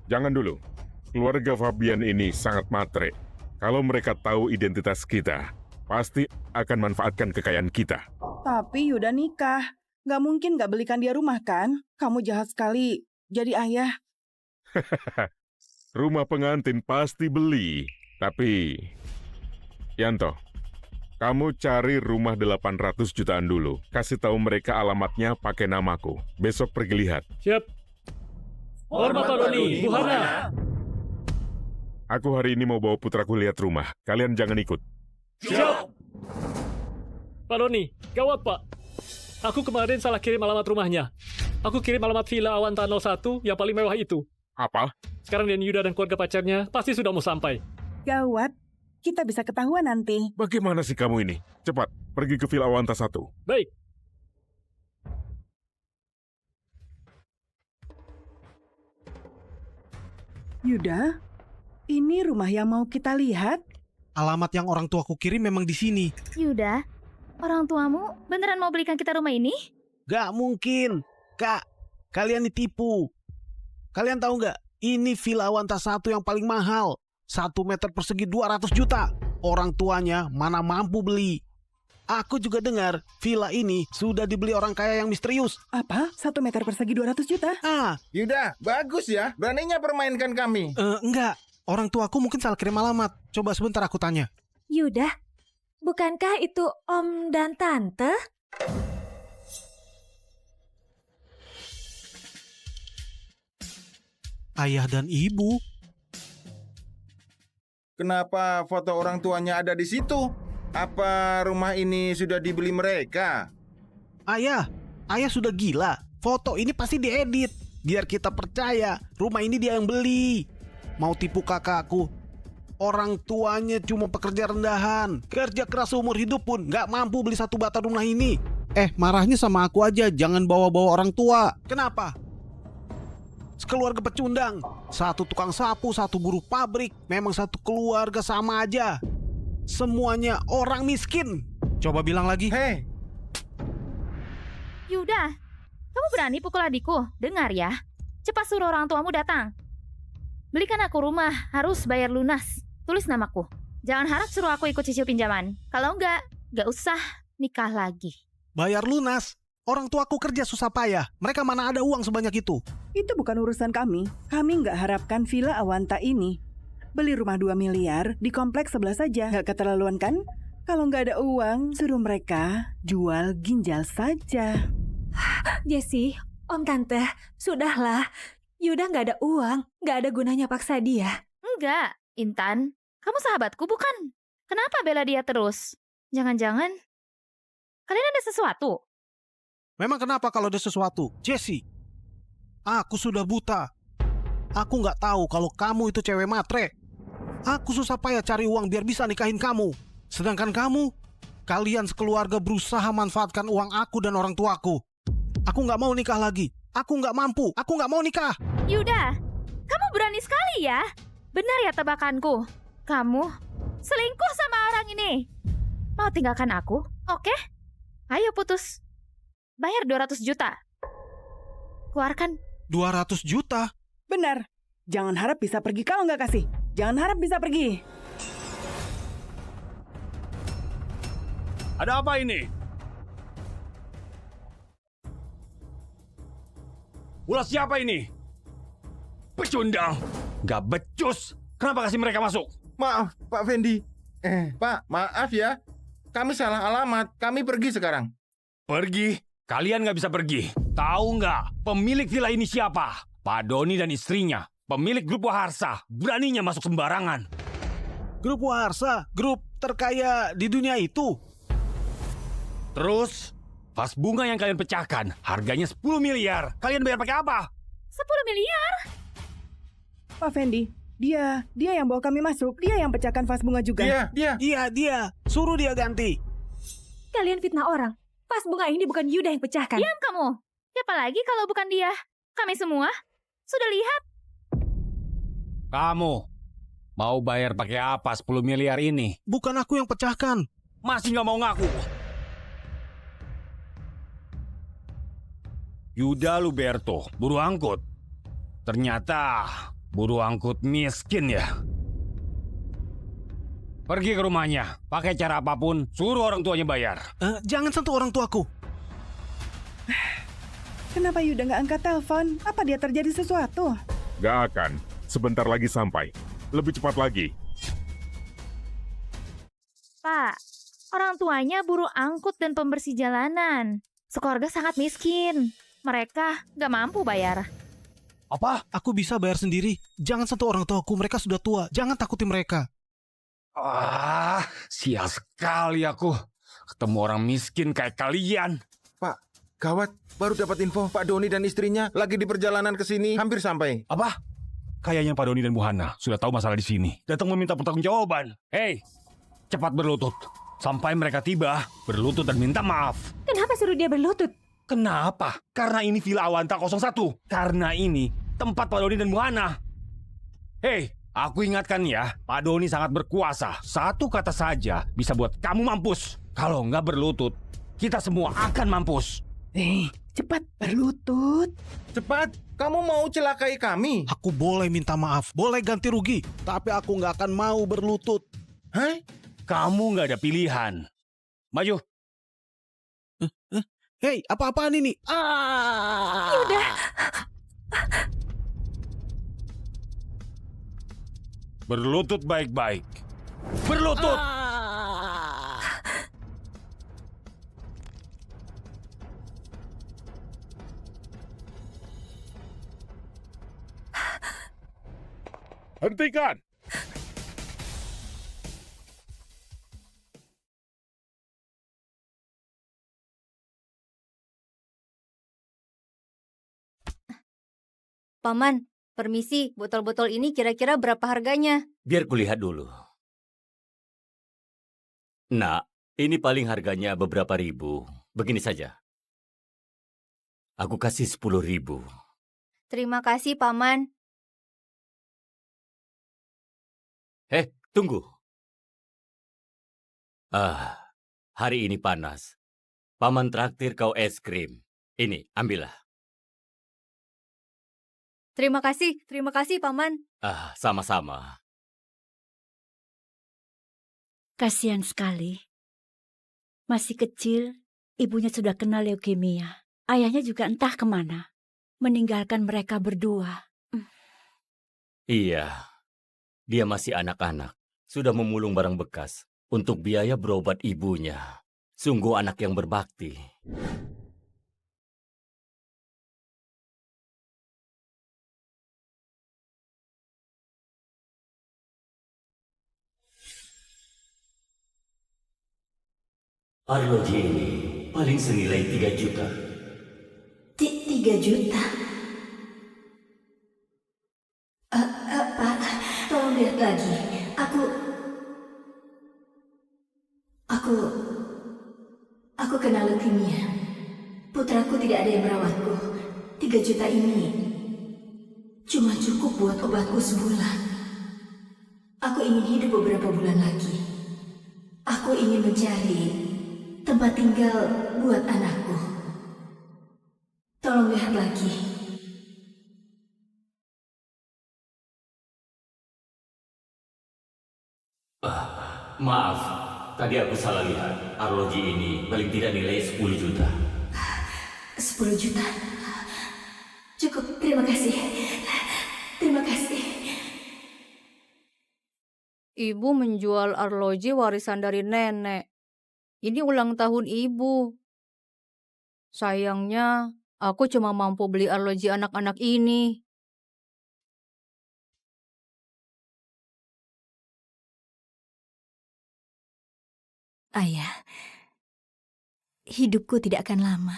Jangan dulu. Keluarga Fabian ini sangat matre. Kalau mereka tahu identitas kita, pasti akan manfaatkan kekayaan kita. Tapi Yuda nikah. Nggak mungkin nggak belikan dia rumah kan? Kamu jahat sekali. Jadi ayah. Rumah pengantin pasti beli. Tapi, Yanto, kamu cari rumah 800 jutaan dulu. Kasih tahu mereka alamatnya pakai namaku. Besok pergi lihat. Siap. Hormat Pak Doni, Bu Hana. Aku hari ini mau bawa putraku lihat rumah. Kalian jangan ikut. Siap. Pak Doni, gawat Pak. Aku kemarin salah kirim alamat rumahnya. Aku kirim alamat Villa Awanta 01 yang paling mewah itu. Apa? Sekarang Den Yuda dan keluarga pacarnya pasti sudah mau sampai. Gawat, kita bisa ketahuan nanti. Bagaimana sih kamu ini? Cepat, pergi ke Villa Awanta 1. Baik. Yuda, ini rumah yang mau kita lihat? Alamat yang orang tuaku kirim memang di sini. Yuda, orang tuamu beneran mau belikan kita rumah ini? Gak mungkin. Kak, kalian ditipu. Kalian tahu nggak? Ini Villa Awanta 1 yang paling mahal. 1 meter persegi 200 juta. Orang tuanya mana mampu beli. Aku juga dengar villa ini sudah dibeli orang kaya yang misterius. Apa? 1 meter persegi 200 juta? Yuda, bagus ya. Beraninya permainkan kami. Enggak. Orang tuaku mungkin salah kirim alamat. Coba sebentar aku tanya. Yuda, bukankah itu Om dan Tante? Ayah dan ibu. Kenapa foto orang tuanya ada di situ? Apa rumah ini sudah dibeli mereka? Ayah sudah gila. Foto ini pasti diedit. Biar kita percaya rumah ini dia yang beli. Mau tipu kakakku. Orang tuanya cuma pekerja rendahan. Kerja keras seumur hidup pun gak mampu beli 1 bata rumah ini. Marahnya sama aku aja. Jangan bawa-bawa orang tua. Kenapa? Sekeluarga pecundang. 1 tukang sapu, 1 buruh pabrik. Memang 1 keluarga sama aja. Semuanya orang miskin. Coba bilang lagi. Hei. Yuda, kamu berani pukul adikku? Dengar ya. Cepat suruh orang tuamu datang. Belikan aku rumah, harus bayar lunas. Tulis namaku. Jangan harap suruh aku ikut cicil pinjaman. Kalau enggak usah nikah lagi. Bayar lunas? Orang tuaku kerja susah payah. Mereka mana ada uang sebanyak itu? Itu bukan urusan kami. Kami nggak harapkan Villa Awanta ini. Beli rumah 2 miliar di kompleks sebelah saja. Nggak keterlaluan kan? Kalau nggak ada uang, suruh mereka jual ginjal saja. Jessie, Om Tante, sudahlah. Yuda nggak ada uang. Nggak ada gunanya paksa dia. Enggak, Intan. Kamu sahabatku bukan? Kenapa bela dia terus? Jangan-jangan kalian ada sesuatu? Memang kenapa kalau ada sesuatu? Jessie, aku sudah buta. Aku nggak tahu kalau kamu itu cewek matre. Aku susah payah cari uang biar bisa nikahin kamu. Sedangkan kalian sekeluarga berusaha manfaatkan uang aku dan orang tuaku. Aku nggak mau nikah lagi. Aku nggak mampu. Aku nggak mau nikah. Yuda, kamu berani sekali ya. Benar ya tebakanku. Kamu selingkuh sama orang ini. Mau tinggalkan aku? Oke? Ayo putus. Bayar 200 juta. Keluarkan. 200 juta? Benar. Jangan harap bisa pergi kalau nggak kasih. Jangan harap bisa pergi. Ada apa ini? Ulah siapa ini? Pecundang. Gak becus. Kenapa kasih mereka masuk? Maaf, Pak Fendi. Pak, maaf ya. Kami salah alamat. Kami pergi sekarang. Pergi? Kalian nggak bisa pergi. Tahu nggak pemilik villa ini siapa? Pak Doni dan istrinya. Pemilik grup Waharsa. Beraninya masuk sembarangan. Grup Waharsa? Grup terkaya di dunia itu? Terus, vas bunga yang kalian pecahkan, harganya 10 miliar. Kalian bayar pakai apa? 10 miliar? Pak Fendi, dia yang bawa kami masuk. Dia yang pecahkan vas bunga juga. Dia. Suruh dia ganti. Kalian fitnah orang. Vas bunga ini bukan Yuda yang pecahkan. Diam kamu. Siapa lagi kalau bukan dia? Kami semua sudah lihat. Kamu mau bayar pakai apa 10 miliar ini? Bukan aku yang pecahkan. Masih nggak mau ngaku? Yuda Luberto, buru angkut. Ternyata buru angkut miskin ya. Pergi ke rumahnya, pakai cara apapun, suruh orang tuanya bayar. Jangan sentuh orang tuaku. Kenapa Yuda nggak angkat telepon? Apa dia terjadi sesuatu? Gak akan. Sebentar lagi sampai. Lebih cepat lagi. Pak, orang tuanya buru angkut dan pembersih jalanan. Sekeluarga sangat miskin. Mereka nggak mampu bayar. Apa? Aku bisa bayar sendiri. Jangan sentuh orang tuaku, mereka sudah tua. Jangan takuti mereka. Sial sekali aku. Ketemu orang miskin kayak kalian. Pak, gawat. Baru dapat info Pak Doni dan istrinya lagi di perjalanan ke sini. Hampir sampai. Apa? Kayaknya Pak Doni dan Bu Hana sudah tahu masalah di sini. Datang meminta pertanggungjawaban. Hei, cepat berlutut. Sampai mereka tiba, berlutut dan minta maaf. Kenapa suruh dia berlutut? Kenapa? Karena ini Villa Awanta 01. Karena ini tempat Pak Doni dan Bu Hana. Hei, aku ingatkan ya, Pak Doni sangat berkuasa. Satu kata saja bisa buat kamu mampus. Kalau nggak berlutut, kita semua akan mampus. Cepat berlutut. Cepat, kamu mau celakai kami? Aku boleh minta maaf, boleh ganti rugi. Tapi aku nggak akan mau berlutut. Hei? Kamu nggak ada pilihan. Maju. Hei, apa-apaan ini? Yuda. Berlutut baik-baik. Berlutut! Hentikan! Paman, permisi, botol-botol ini kira-kira berapa harganya? Biar kulihat dulu. Nak, ini paling harganya beberapa ribu. Begini saja. Aku kasih 10.000. Terima kasih, Paman. Tunggu. Hari ini panas. Paman traktir kau es krim. Ini, ambillah. Terima kasih, Paman. Sama-sama. Kasihan sekali. Masih kecil, ibunya sudah kena leukemia. Ayahnya juga entah kemana. Meninggalkan mereka berdua. Iya, dia masih anak-anak. Sudah memulung barang bekas untuk biaya berobat ibunya. Sungguh anak yang berbakti. Arloji ini paling senilai 3 juta. 3 juta? Aku kena leukemia. Putraku tidak ada yang merawatku. 3 juta ini cuma cukup buat obatku sebulan. Aku ingin hidup beberapa bulan lagi. Aku ingin mencari tempat tinggal buat anakku. Tolong lihat lagi. Maaf, tadi aku salah lihat. Arloji ini paling tidak nilai 10 juta. 10 juta. Cukup, terima kasih. Terima kasih. Ibu menjual arloji warisan dari nenek. Ini ulang tahun ibu. Sayangnya, aku cuma mampu beli arloji anak-anak ini. Ayah, hidupku tidak akan lama.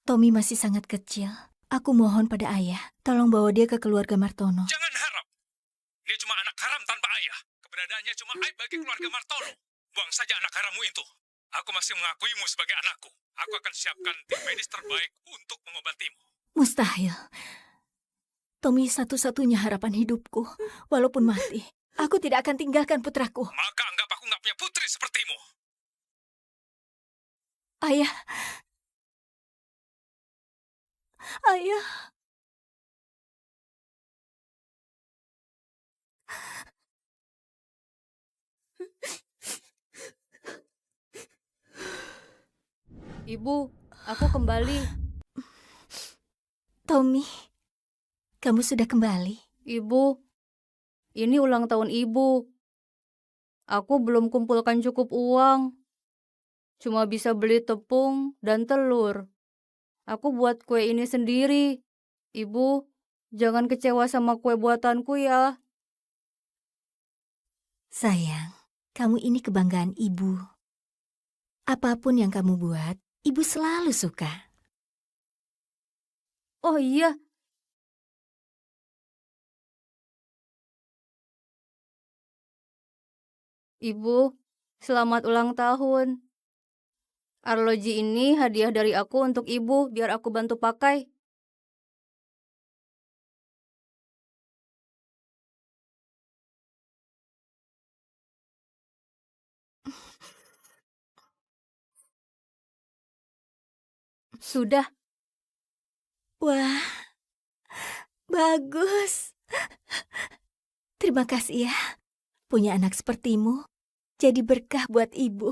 Tommy masih sangat kecil. Aku mohon pada ayah, tolong bawa dia ke keluarga Martono. Jangan harap. Dia cuma anak haram tanpa ayah. Keberadaannya cuma aib bagi keluarga Martono. Buang saja anak harammu itu. Aku masih mengakuimu sebagai anakku. Aku akan siapkan tim medis terbaik untuk mengobatimu. Mustahil. Tommy satu-satunya harapan hidupku. Walaupun mati, aku tidak akan tinggalkan putraku. Maka anggap aku nggak punya putri sepertimu. Ayah. Ayah. Ibu, aku kembali. Tommy, kamu sudah kembali. Ibu, ini ulang tahun ibu. Aku belum kumpulkan cukup uang. Cuma bisa beli tepung dan telur. Aku buat kue ini sendiri. Ibu, jangan kecewa sama kue buatanku ya. Sayang, kamu ini kebanggaan ibu. Apapun yang kamu buat, ibu selalu suka. Oh iya. Ibu, selamat ulang tahun. Arloji ini hadiah dari aku untuk ibu, biar aku bantu pakai. Sudah. Wah, bagus. Terima kasih ya. Punya anak sepertimu, jadi berkah buat ibu.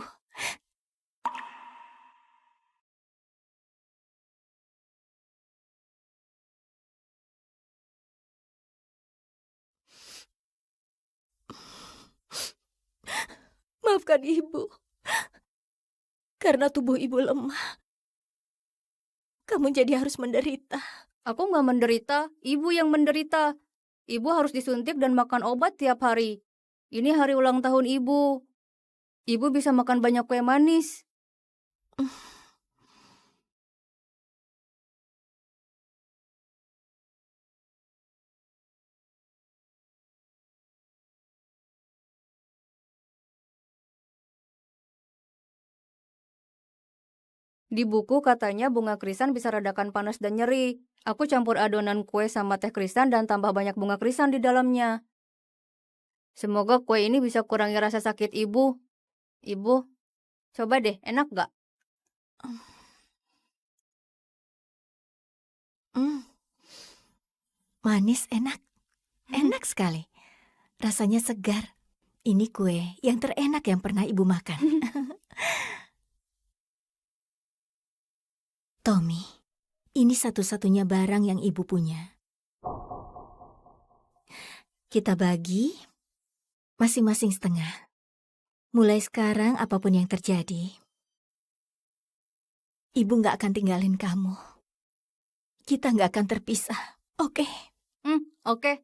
Maafkan ibu, karena tubuh ibu lemah. Kamu jadi harus menderita. Aku nggak menderita, ibu yang menderita. Ibu harus disuntik dan makan obat tiap hari. Ini hari ulang tahun ibu. Ibu bisa makan banyak kue manis. Di buku katanya bunga krisan bisa redakan panas dan nyeri. Aku campur adonan kue sama teh krisan dan tambah banyak bunga krisan di dalamnya. Semoga kue ini bisa kurangi rasa sakit ibu. Ibu, coba deh, enak gak? Manis, enak. Enak sekali. Rasanya segar. Ini kue yang terenak yang pernah ibu makan. Tommy, ini satu-satunya barang yang ibu punya. Kita bagi masing-masing setengah. Mulai sekarang apapun yang terjadi, ibu nggak akan tinggalin kamu. Kita nggak akan terpisah, oke? Oke.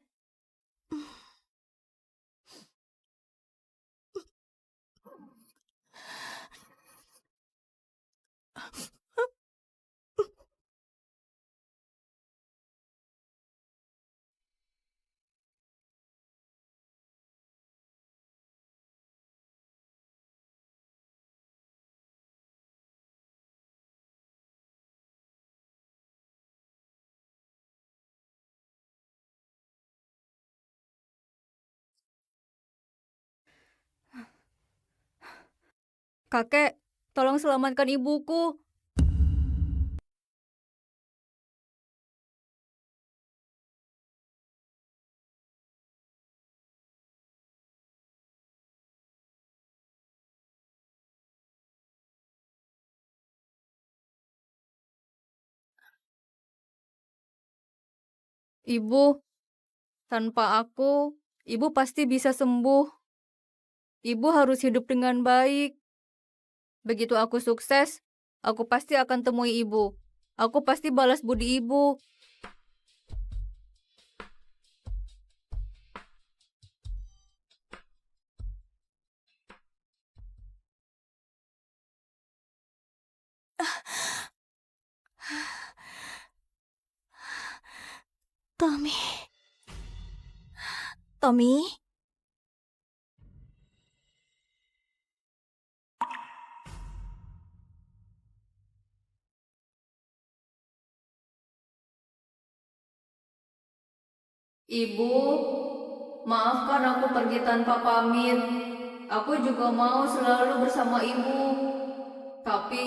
Kakek, tolong selamatkan ibuku. Ibu, tanpa aku, ibu pasti bisa sembuh. Ibu harus hidup dengan baik. Begitu aku sukses, aku pasti akan temui ibu. Aku pasti balas budi ibu. Tommy. Tommy? Ibu, maafkan aku pergi tanpa pamit. Aku juga mau selalu bersama ibu. Tapi,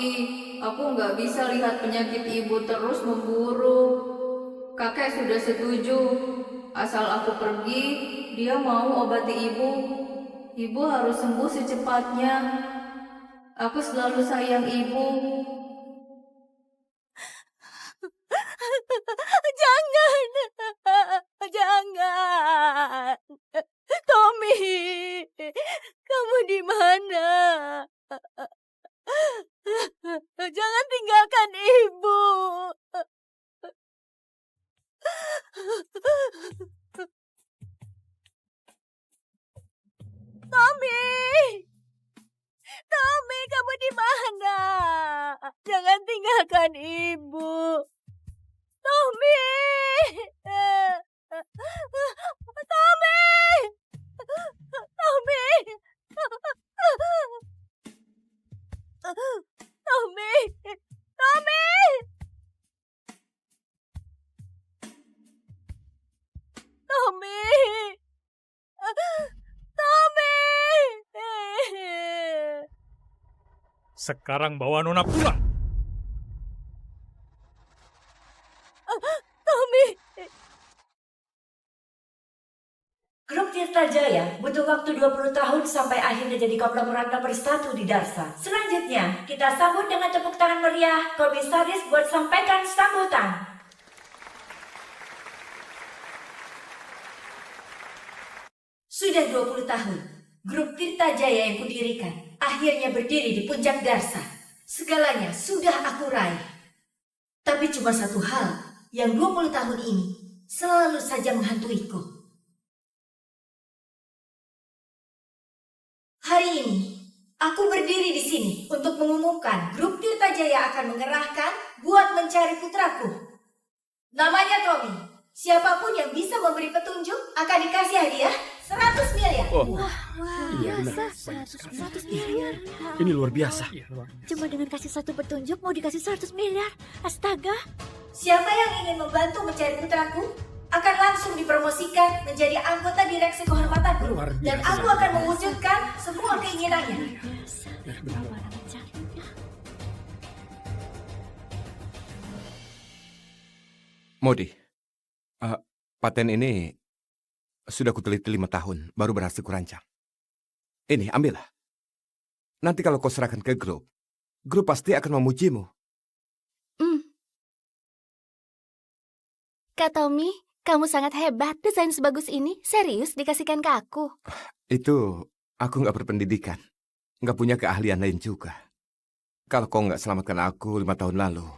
aku nggak bisa lihat penyakit ibu terus memburuk. Kakek sudah setuju. Asal aku pergi, dia mau obati ibu. Ibu harus sembuh secepatnya. Aku selalu sayang ibu. Jangan. Jangan. Tommy, kamu di mana? Jangan tinggalkan ibu. Tommy! Tommy, kamu di mana? Jangan tinggalkan ibu. Tommy! Tommy! Tommy! Tommy! Tommy! Tommy! Tommy! Sekarang bawa Nona pulang. Tommy! Grup Tirta Jaya butuh waktu 20 tahun sampai akhirnya jadi konglomerat nomor 1 di Darsa. Selanjutnya, kita sambut dengan tepuk tangan meriah Komisaris buat sampaikan sambutan. Sudah 20 tahun, grup Tirta Jaya yang kudirikan akhirnya berdiri di puncak Darsa. Segalanya sudah aku raih. Tapi cuma satu hal yang 20 tahun ini selalu saja menghantuiku. Hari ini, aku berdiri di sini untuk mengumumkan grup Tirta Jaya akan mengerahkan buat mencari putraku. Namanya Tommy. Siapapun yang bisa memberi petunjuk akan dikasih hadiah 100 miliar. Wah, Iya, biasa. benar. 100 miliar. Ini luar biasa. Cuma dengan kasih satu petunjuk mau dikasih 100 miliar. Astaga. Siapa yang ingin membantu mencari putraku akan langsung dipromosikan menjadi anggota direksi kehormatan grup. Dan aku akan mewujudkan semua keinginannya. Modi, paten ini sudah kuteliti 5 tahun, baru berhasil kurancang. Ini, ambillah. Nanti kalau kau serahkan ke grup pasti akan memujimu. Kak Tommy, kamu sangat hebat. Desain sebagus ini, serius dikasihkan ke aku. Itu, aku nggak berpendidikan. Nggak punya keahlian lain juga. Kalau kau nggak selamatkan aku 5 tahun lalu,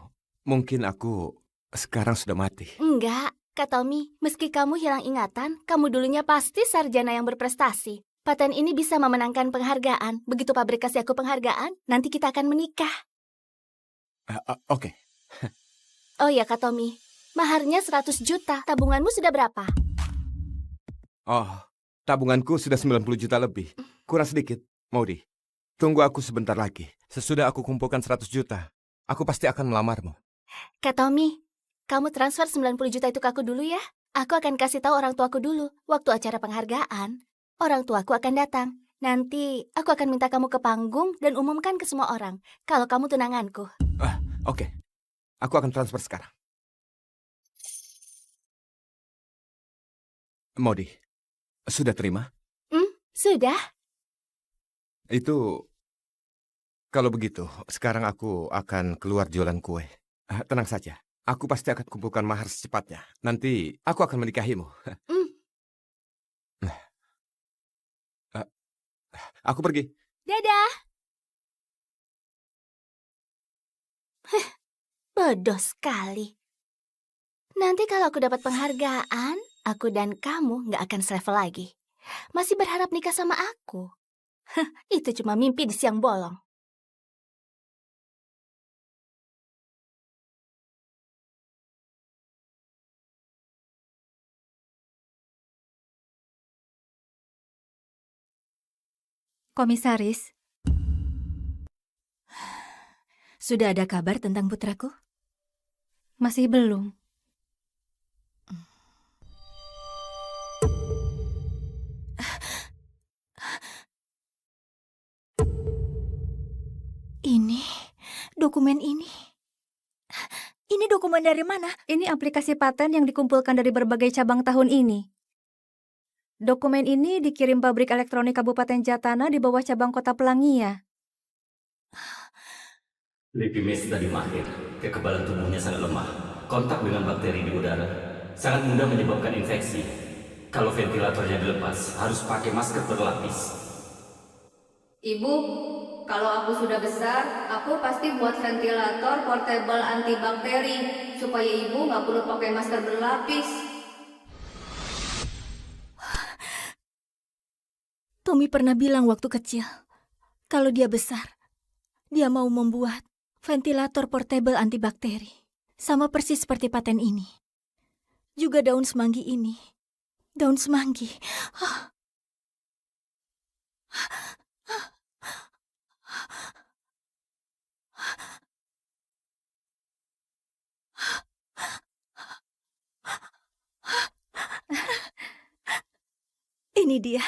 mungkin aku sekarang sudah mati. Enggak, Kak Tommy, meski kamu hilang ingatan, kamu dulunya pasti sarjana yang berprestasi. Paten ini bisa memenangkan penghargaan. Begitu pabrik kasih aku penghargaan, nanti kita akan menikah. Oke. Oh ya, Kak Tommy, maharnya 100 juta. Tabunganmu sudah berapa? Oh, tabunganku sudah 90 juta lebih. Kurang sedikit, Modi. Tunggu aku sebentar lagi. Sesudah aku kumpulkan 100 juta, aku pasti akan melamarmu. Kak Tommy, kamu transfer 90 juta itu ke aku dulu ya. Aku akan kasih tahu orang tuaku dulu. Waktu acara penghargaan, orang tuaku akan datang. Nanti aku akan minta kamu ke panggung dan umumkan ke semua orang kalau kamu tunanganku. Oke. Aku akan transfer sekarang. Modi, sudah terima? Sudah. Itu... Kalau begitu, sekarang aku akan keluar jualan kue. Tenang saja, aku pasti akan kumpulkan mahar secepatnya. Nanti aku akan menikahimu. Aku pergi. Dadah. Bodoh sekali. Nanti kalau aku dapat penghargaan, aku dan kamu nggak akan selevel lagi. Masih berharap nikah sama aku? Itu cuma mimpi di siang bolong. Komisaris, sudah ada kabar tentang putraku? Masih belum. Dokumen ini dokumen dari mana? Ini aplikasi paten yang dikumpulkan dari berbagai cabang tahun ini. Dokumen ini dikirim pabrik elektronik Kabupaten Jatana di bawah cabang Kota Pelangia. Lipimes tadi mahir, kekebalan tubuhnya sangat lemah. Kontak dengan bakteri di udara sangat mudah menyebabkan infeksi. Kalau ventilatornya dilepas, harus pakai masker berlapis. Ibu, kalau aku sudah besar, aku pasti buat ventilator portable antibakteri supaya ibu nggak perlu pakai masker berlapis. Tommy pernah bilang waktu kecil, kalau dia besar, dia mau membuat ventilator portable antibakteri. Sama persis seperti paten ini. Juga daun semanggi ini. Daun semanggi. Ini dia.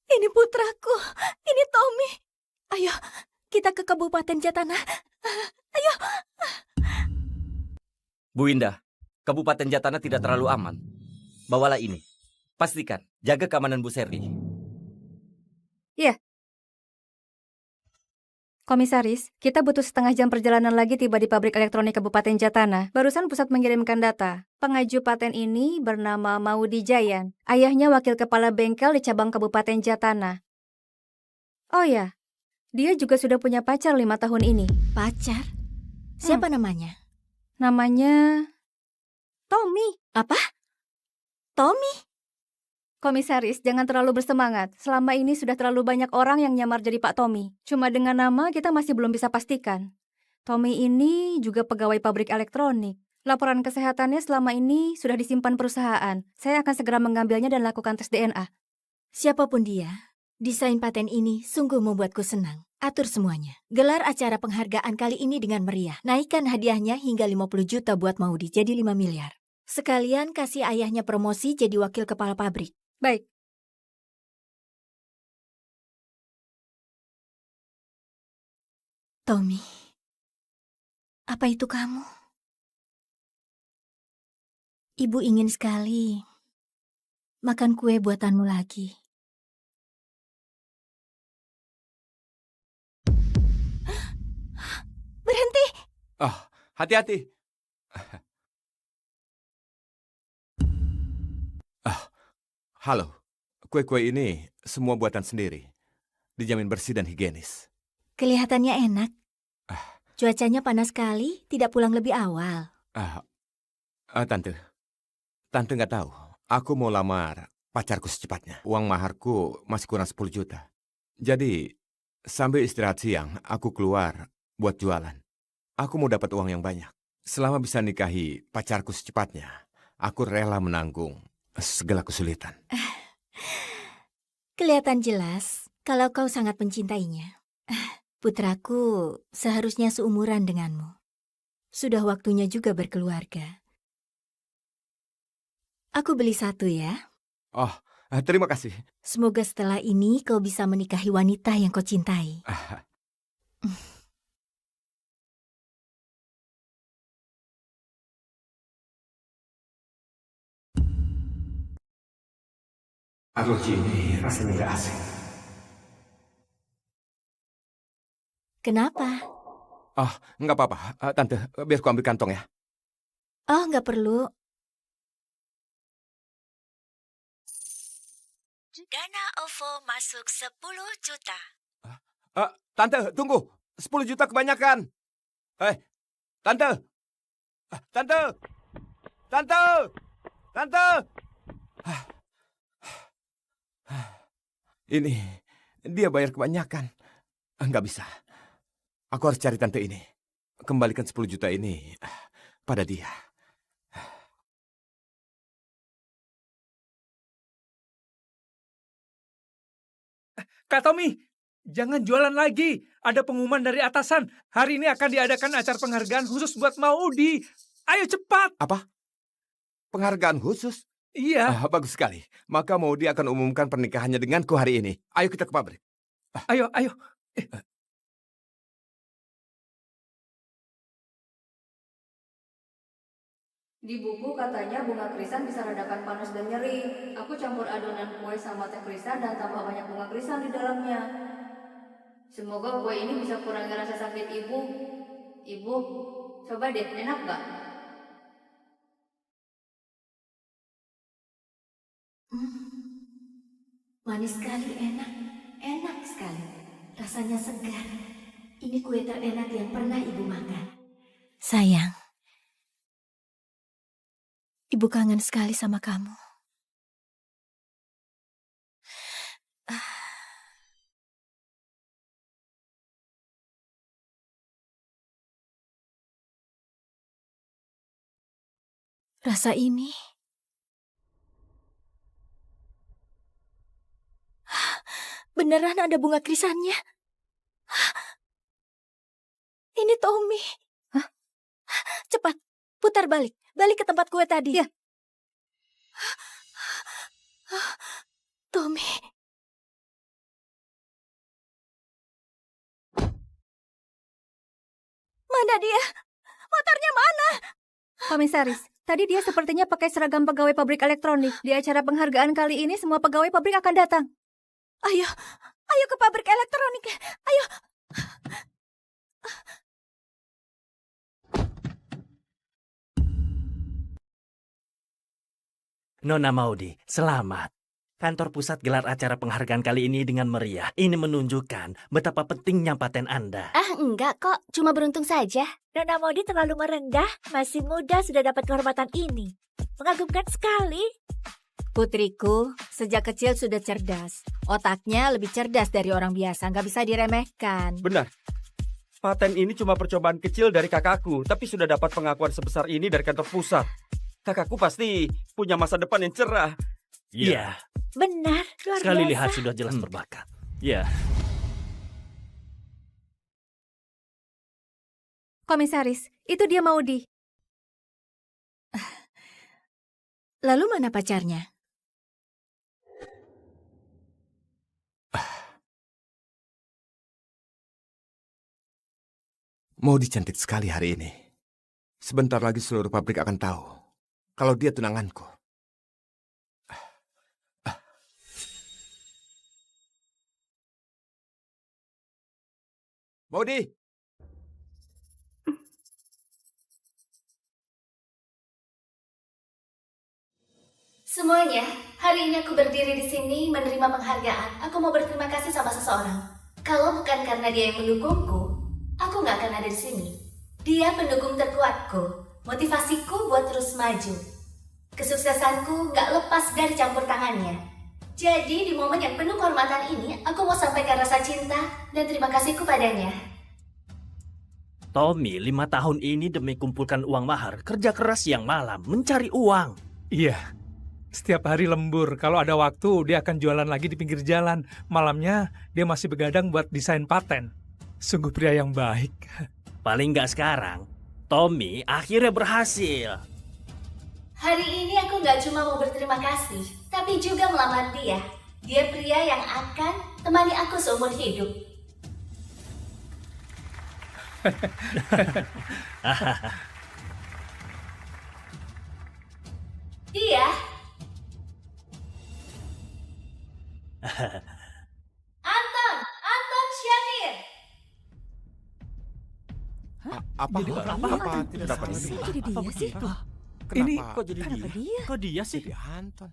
Ini putraku. Ini Tommy. Ayo, kita ke Kabupaten Jatana. Ayo. Bu Indah, Kabupaten Jatana tidak terlalu aman. Bawalah ini. Pastikan, jaga keamanan Bu Serdi. Iya. Komisaris, kita butuh setengah jam perjalanan lagi tiba di pabrik elektronik Kabupaten Jatana. Barusan pusat mengirimkan data. Pengaju paten ini bernama Maudi Jayan. Ayahnya wakil kepala bengkel di cabang Kabupaten Jatana. Oh ya, dia juga sudah punya pacar 5 tahun ini. Pacar? Siapa namanya? Namanya... Tommy. Apa? Tommy? Komisaris, jangan terlalu bersemangat. Selama ini sudah terlalu banyak orang yang nyamar jadi Pak Tommy. Cuma dengan nama kita masih belum bisa pastikan. Tommy ini juga pegawai pabrik elektronik. Laporan kesehatannya selama ini sudah disimpan perusahaan. Saya akan segera mengambilnya dan lakukan tes DNA. Siapapun dia, desain paten ini sungguh membuatku senang. Atur semuanya. Gelar acara penghargaan kali ini dengan meriah. Naikkan hadiahnya hingga 50 juta buat Maudi jadi 5 miliar. Sekalian kasih ayahnya promosi jadi wakil kepala pabrik. Baik. Tommy, apa itu kamu? Ibu ingin sekali makan kue buatanmu lagi. Berhenti! Oh, hati-hati. Halo, kue-kue ini semua buatan sendiri. Dijamin bersih dan higienis. Kelihatannya enak. Cuacanya panas sekali, tidak pulang lebih awal. Tante nggak tahu. Aku mau lamar pacarku secepatnya. Uang maharku masih kurang 10 juta. Jadi, sambil istirahat siang, aku keluar buat jualan. Aku mau dapat uang yang banyak. Selama bisa nikahi pacarku secepatnya, aku rela menanggung segala kesulitan. Kelihatan jelas kalau kau sangat mencintainya. Putraku seharusnya seumuran denganmu. Sudah waktunya juga berkeluarga. Aku beli satu ya. Oh, Terima kasih. Semoga setelah ini kau bisa menikahi wanita yang kau cintai. Arloji ini rasanya nggak asing. Kenapa? Oh, nggak apa-apa. Tante, biar ku ambil kantong ya. Oh, nggak perlu. Dana OVO masuk 10 juta. Tante, tunggu. 10 juta kebanyakan. Tante. Tante. Tante. Tante. Ini, dia bayar kebanyakan. Nggak bisa. Aku harus cari tante ini. Kembalikan 10 juta ini pada dia. Kak Tommy, jangan jualan lagi. Ada pengumuman dari atasan. Hari ini akan diadakan acara penghargaan khusus buat Maudi. Ayo cepat. Apa? Penghargaan khusus? Iya. Bagus sekali. Maka Maudi akan umumkan pernikahannya denganku hari ini. Ayo kita ke pabrik. Ayo. Di buku katanya bunga krisan bisa redakan panas dan nyeri. Aku campur adonan kue sama teh krisan dan tambah banyak bunga krisan di dalamnya. Semoga kue ini bisa kurangi rasa sakit ibu. Ibu, coba deh, enak gak? Manis sekali, enak sekali. Rasanya segar. Ini kue terenak yang pernah ibu makan. Sayang, ibu kangen sekali sama kamu. Rasa ini beneran ada bunga krisannya. Ini Tommy. Cepat, putar balik. Balik ke tempat kue tadi. Ya. Tommy. Mana dia? Motornya mana? Komisaris, tadi dia sepertinya pakai seragam pegawai pabrik elektronik. Di acara penghargaan kali ini semua pegawai pabrik akan datang. Ayo ke pabrik elektronik. Ayo. Nona Maudi, selamat. Kantor pusat gelar acara penghargaan kali ini dengan meriah. Ini menunjukkan betapa pentingnya paten Anda. Enggak kok, cuma beruntung saja. Nona Maudi terlalu merendah, masih muda sudah dapat kehormatan ini. Mengagumkan sekali. Putriku, sejak kecil sudah cerdas. Otaknya lebih cerdas dari orang biasa, nggak bisa diremehkan. Benar. Paten ini cuma percobaan kecil dari kakakku, tapi sudah dapat pengakuan sebesar ini dari kantor pusat. Kakakku pasti punya masa depan yang cerah. Iya. Benar, luar Sekali biasa. lihat sudah jelas berbakat. Ya. Komisaris, itu dia Maudi. Lalu mana pacarnya? Maudi cantik sekali hari ini. Sebentar lagi seluruh pabrik akan tahu kalau dia tunanganku. Maudi! Semuanya, hari ini aku berdiri di sini menerima penghargaan. Aku mau berterima kasih sama seseorang. Kalau bukan karena dia yang mendukungku, aku nggak akan ada di sini. Dia pendukung terkuatku, motivasiku buat terus maju. Kesuksesanku nggak lepas dari campur tangannya. Jadi di momen yang penuh kehormatan ini, aku mau sampaikan rasa cinta dan terima kasihku padanya. Tommy 5 tahun ini demi kumpulkan uang mahar, kerja keras siang malam, mencari uang. Iya. Setiap hari lembur. Kalau ada waktu, dia akan jualan lagi di pinggir jalan. Malamnya, dia masih begadang buat desain paten. Sungguh pria yang baik. Paling nggak sekarang, Tommy akhirnya berhasil. Hari ini aku nggak cuma mau berterima kasih, tapi juga melamar dia. Dia pria yang akan temani aku seumur hidup. Dia Anton Shamir. Apa? Jadi Apa? apa? Apa? Tidak dapat Kok ini. jadi dia sih? Kenapa? Ini Kok jadi kenapa dia? Kok dia sih? Jadi Anton.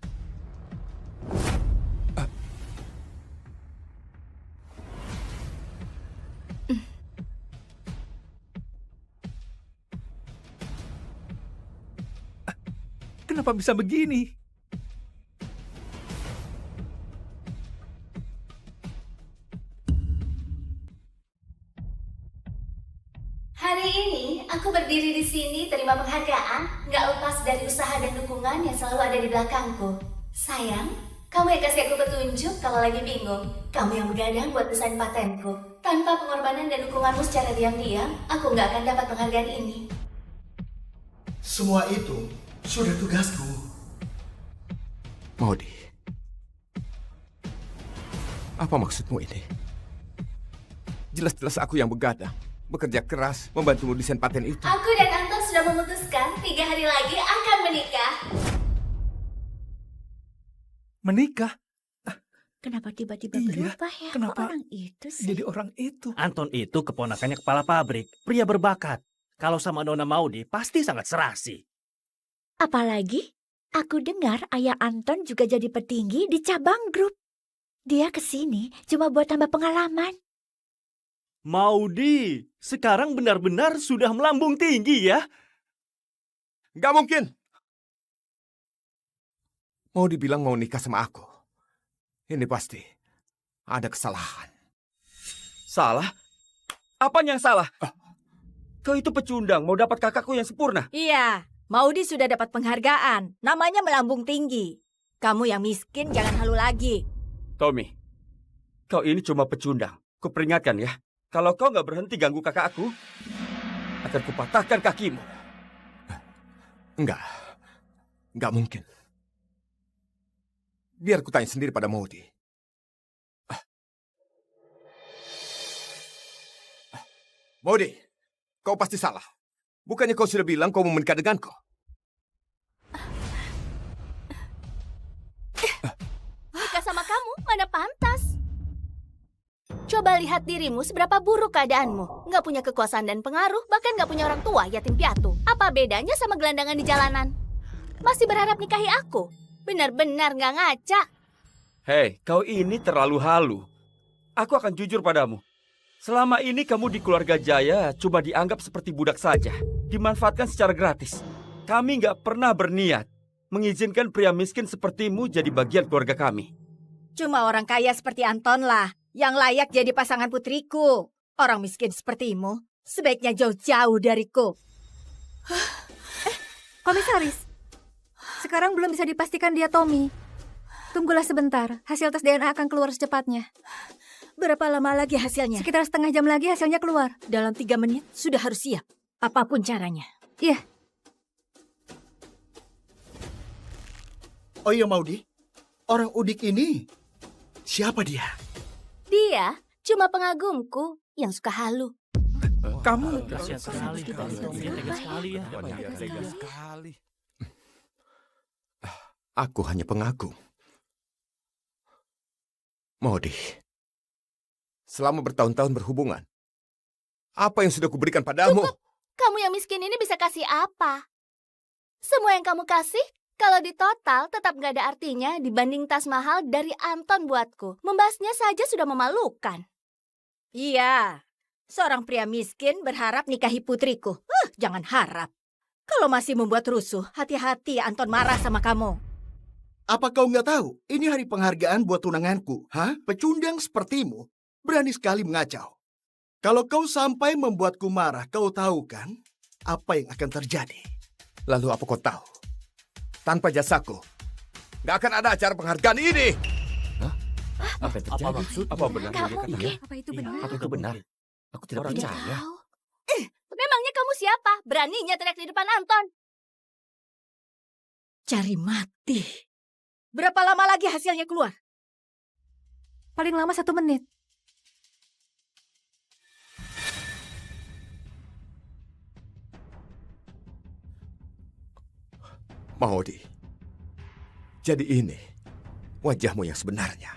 Kenapa bisa begini? Hari ini aku berdiri di sini terima penghargaan, nggak lepas dari usaha dan dukungan yang selalu ada di belakangku. Sayang, kamu yang kasih aku petunjuk kalau lagi bingung. Kamu yang begadang buat desain patenku. Tanpa pengorbanan dan dukunganmu secara diam-diam, aku nggak akan dapat penghargaan ini. Semua itu sudah tugasku. Maudi, apa maksudmu ini? Jelas-jelas aku yang begadang, bekerja keras, membantumu desain paten itu. Aku dan Anton sudah memutuskan 3 hari lagi akan menikah. Menikah? Kenapa tiba-tiba Iya, berubah ya? kenapa Kok orang itu sih? jadi orang itu? Anton itu keponakannya kepala pabrik, pria berbakat. Kalau sama Nona Maudi pasti sangat serasi. Apalagi aku dengar ayah Anton juga jadi petinggi di cabang grup. Dia kesini cuma buat tambah pengalaman. Maudi, sekarang benar-benar sudah melambung tinggi ya. Gak mungkin. Maudi bilang mau nikah sama aku. Ini pasti ada kesalahan. Salah? Apanya yang salah? Kau itu pecundang, mau dapat kakakku yang sempurna. Iya, Maudi sudah dapat penghargaan. Namanya melambung tinggi. Kamu yang miskin jangan halu lagi. Tommy, kau ini cuma pecundang. Kuperingatkan ya, kalau kau nggak berhenti ganggu kakakku, akan kupatahkan kakimu. Enggak mungkin. Biar ku tanya sendiri pada Maudi. Maudi, kau pasti salah. Bukannya kau sudah bilang kau mau menikah denganku? Nikah sama kamu mana pantas? Coba lihat dirimu seberapa buruk keadaanmu. Nggak punya kekuasaan dan pengaruh, bahkan nggak punya orang tua, yatim piatu. Apa bedanya sama gelandangan di jalanan? Masih berharap nikahi aku? Benar-benar nggak ngaca. Hei, kau ini terlalu halu. Aku akan jujur padamu. Selama ini kamu di keluarga Jaya cuma dianggap seperti budak saja. Dimanfaatkan secara gratis. Kami nggak pernah berniat mengizinkan pria miskin sepertimu jadi bagian keluarga kami. Cuma orang kaya seperti Anton lah yang layak jadi pasangan putriku. Orang miskin sepertimu sebaiknya jauh-jauh dariku. Komisaris, sekarang belum bisa dipastikan dia Tommy. Tunggulah sebentar, hasil tes DNA akan keluar secepatnya. Berapa lama lagi hasilnya? Sekitar setengah jam lagi hasilnya keluar. Dalam 3 menit sudah harus siap. Apapun caranya. Iya. Oh iya Maudi, orang udik ini, siapa dia? Dia cuma pengagumku yang suka halu. Kamu Kasihan sekali. Dia tega sekali ya. Tega sekali. Aku hanya pengagum. Maudi, selama bertahun-tahun berhubungan, apa yang sudah kuberikan padamu? Cukup. Kamu yang miskin ini bisa kasih apa? Semua yang kamu kasih, kalau di total tetap nggak ada artinya dibanding tas mahal dari Anton buatku. Membahasnya saja sudah memalukan. Iya, seorang pria miskin berharap nikahi putriku. Jangan harap. Kalau masih membuat rusuh, hati-hati Anton marah sama kamu. Apa kau nggak tahu? Ini hari penghargaan buat tunanganku. Hah? Pecundang sepertimu berani sekali mengacau. Kalau kau sampai membuatku marah, kau tahu kan apa yang akan terjadi? Lalu apa kau tahu? Tanpa jasaku, nggak akan ada acara penghargaan ini. Apa yang terjadi? Apa maksud? Apa benar? Nggak mungkin. Apa itu benar? Apa itu benar? Aku tidak percaya. Memangnya kamu siapa? Beraninya teriak di depan Anton. Cari mati. Berapa lama lagi hasilnya keluar? Paling lama 1 menit. Maudi, jadi ini wajahmu yang sebenarnya.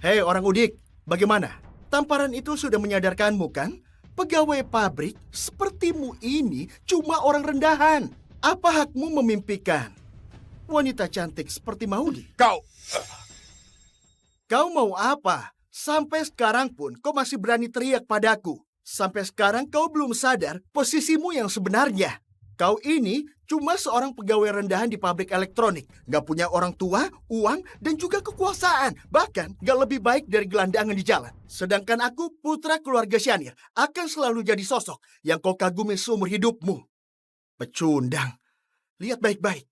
Hei orang udik, bagaimana? Tamparan itu sudah menyadarkanmu kan? Pegawai pabrik sepertimu ini cuma orang rendahan. Apa hakmu memimpikan wanita cantik seperti Maudi? Kau mau apa? Sampai sekarang pun kau masih berani teriak padaku. Sampai sekarang kau belum sadar posisimu yang sebenarnya. Kau ini cuma seorang pegawai rendahan di pabrik elektronik. Gak punya orang tua, uang, dan juga kekuasaan. Bahkan gak lebih baik dari gelandangan di jalan. Sedangkan aku, putra keluarga Shanier, akan selalu jadi sosok yang kau kagumi seumur hidupmu. Pecundang. Lihat baik-baik.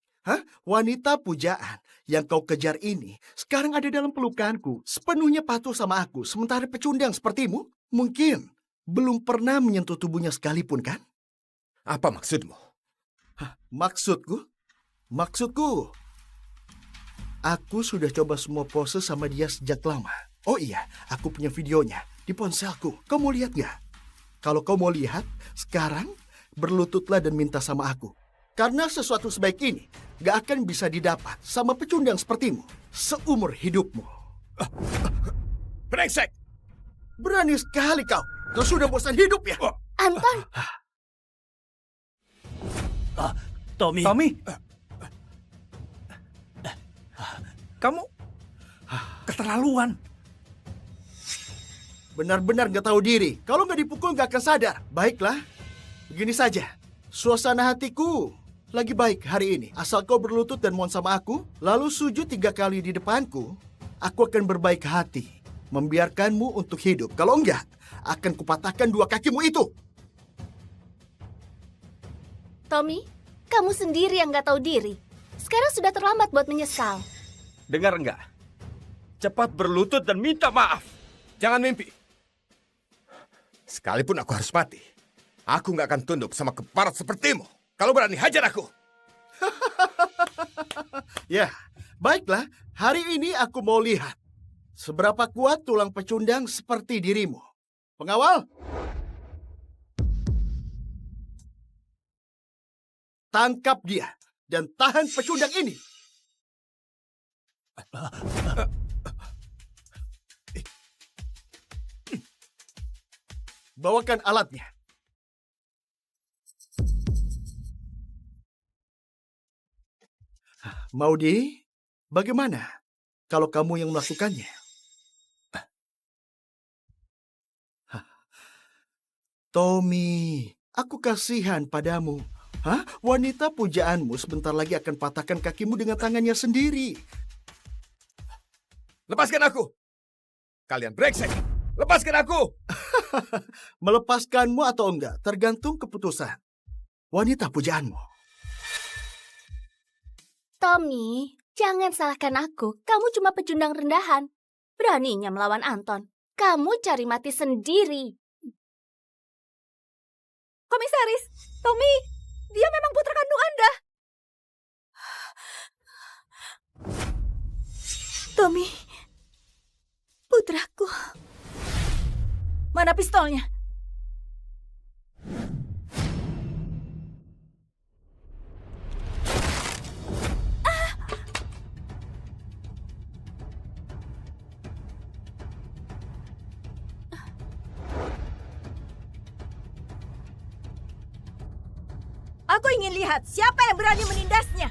Wanita pujaan yang kau kejar ini sekarang ada dalam pelukanku. Sepenuhnya patuh sama aku. Sementara pecundang sepertimu mungkin belum pernah menyentuh tubuhnya sekalipun kan? Apa maksudmu? Maksudku, aku sudah coba semua pose sama dia sejak lama. Oh iya, aku punya videonya di ponselku. Kau mau lihat gak? Kalau kau mau lihat, sekarang berlututlah dan minta sama aku. Karena sesuatu sebaik ini gak akan bisa didapat sama pecundang sepertimu seumur hidupmu. Brengsek! Berani sekali kau. Kau sudah bosan hidup ya? Anton! Tommy. Kamu keterlaluan. Benar-benar gak tahu diri. Kalau gak dipukul gak akan sadar. Baiklah, begini saja. Suasana hatiku lagi baik hari ini. Asal kau berlutut dan mohon sama aku, lalu sujud 3 kali di depanku, aku akan berbaik hati. Membiarkanmu untuk hidup. Kalau enggak, akan kupatahkan 2 kakimu itu. Tommy, kamu sendiri yang gak tahu diri. Sekarang sudah terlambat buat menyesal. Dengar enggak? Cepat berlutut dan minta maaf. Jangan mimpi. Sekalipun aku harus mati, aku nggak akan tunduk sama keparat sepertimu. Kalau berani, hajar aku. Ya, baiklah. Hari ini aku mau lihat seberapa kuat tulang pecundang seperti dirimu. Pengawal, tangkap dia dan tahan pecundang ini. Bawakan alatnya. Maudi, bagaimana kalau kamu yang melakukannya? Tommy, aku kasihan padamu. Wanita pujaanmu sebentar lagi akan patahkan kakimu dengan tangannya sendiri. Lepaskan aku! Kalian brengsek! Lepaskan aku! Melepaskanmu atau enggak, tergantung keputusan wanita pujaanmu. Tommy, jangan salahkan aku. Kamu cuma pecundang rendahan. Beraninya melawan Anton. Kamu cari mati sendiri. Komisaris, Tommy, dia memang putra kandung Anda. Tommy, putraku. Mana pistolnya? Aku ingin lihat siapa yang berani menindasnya.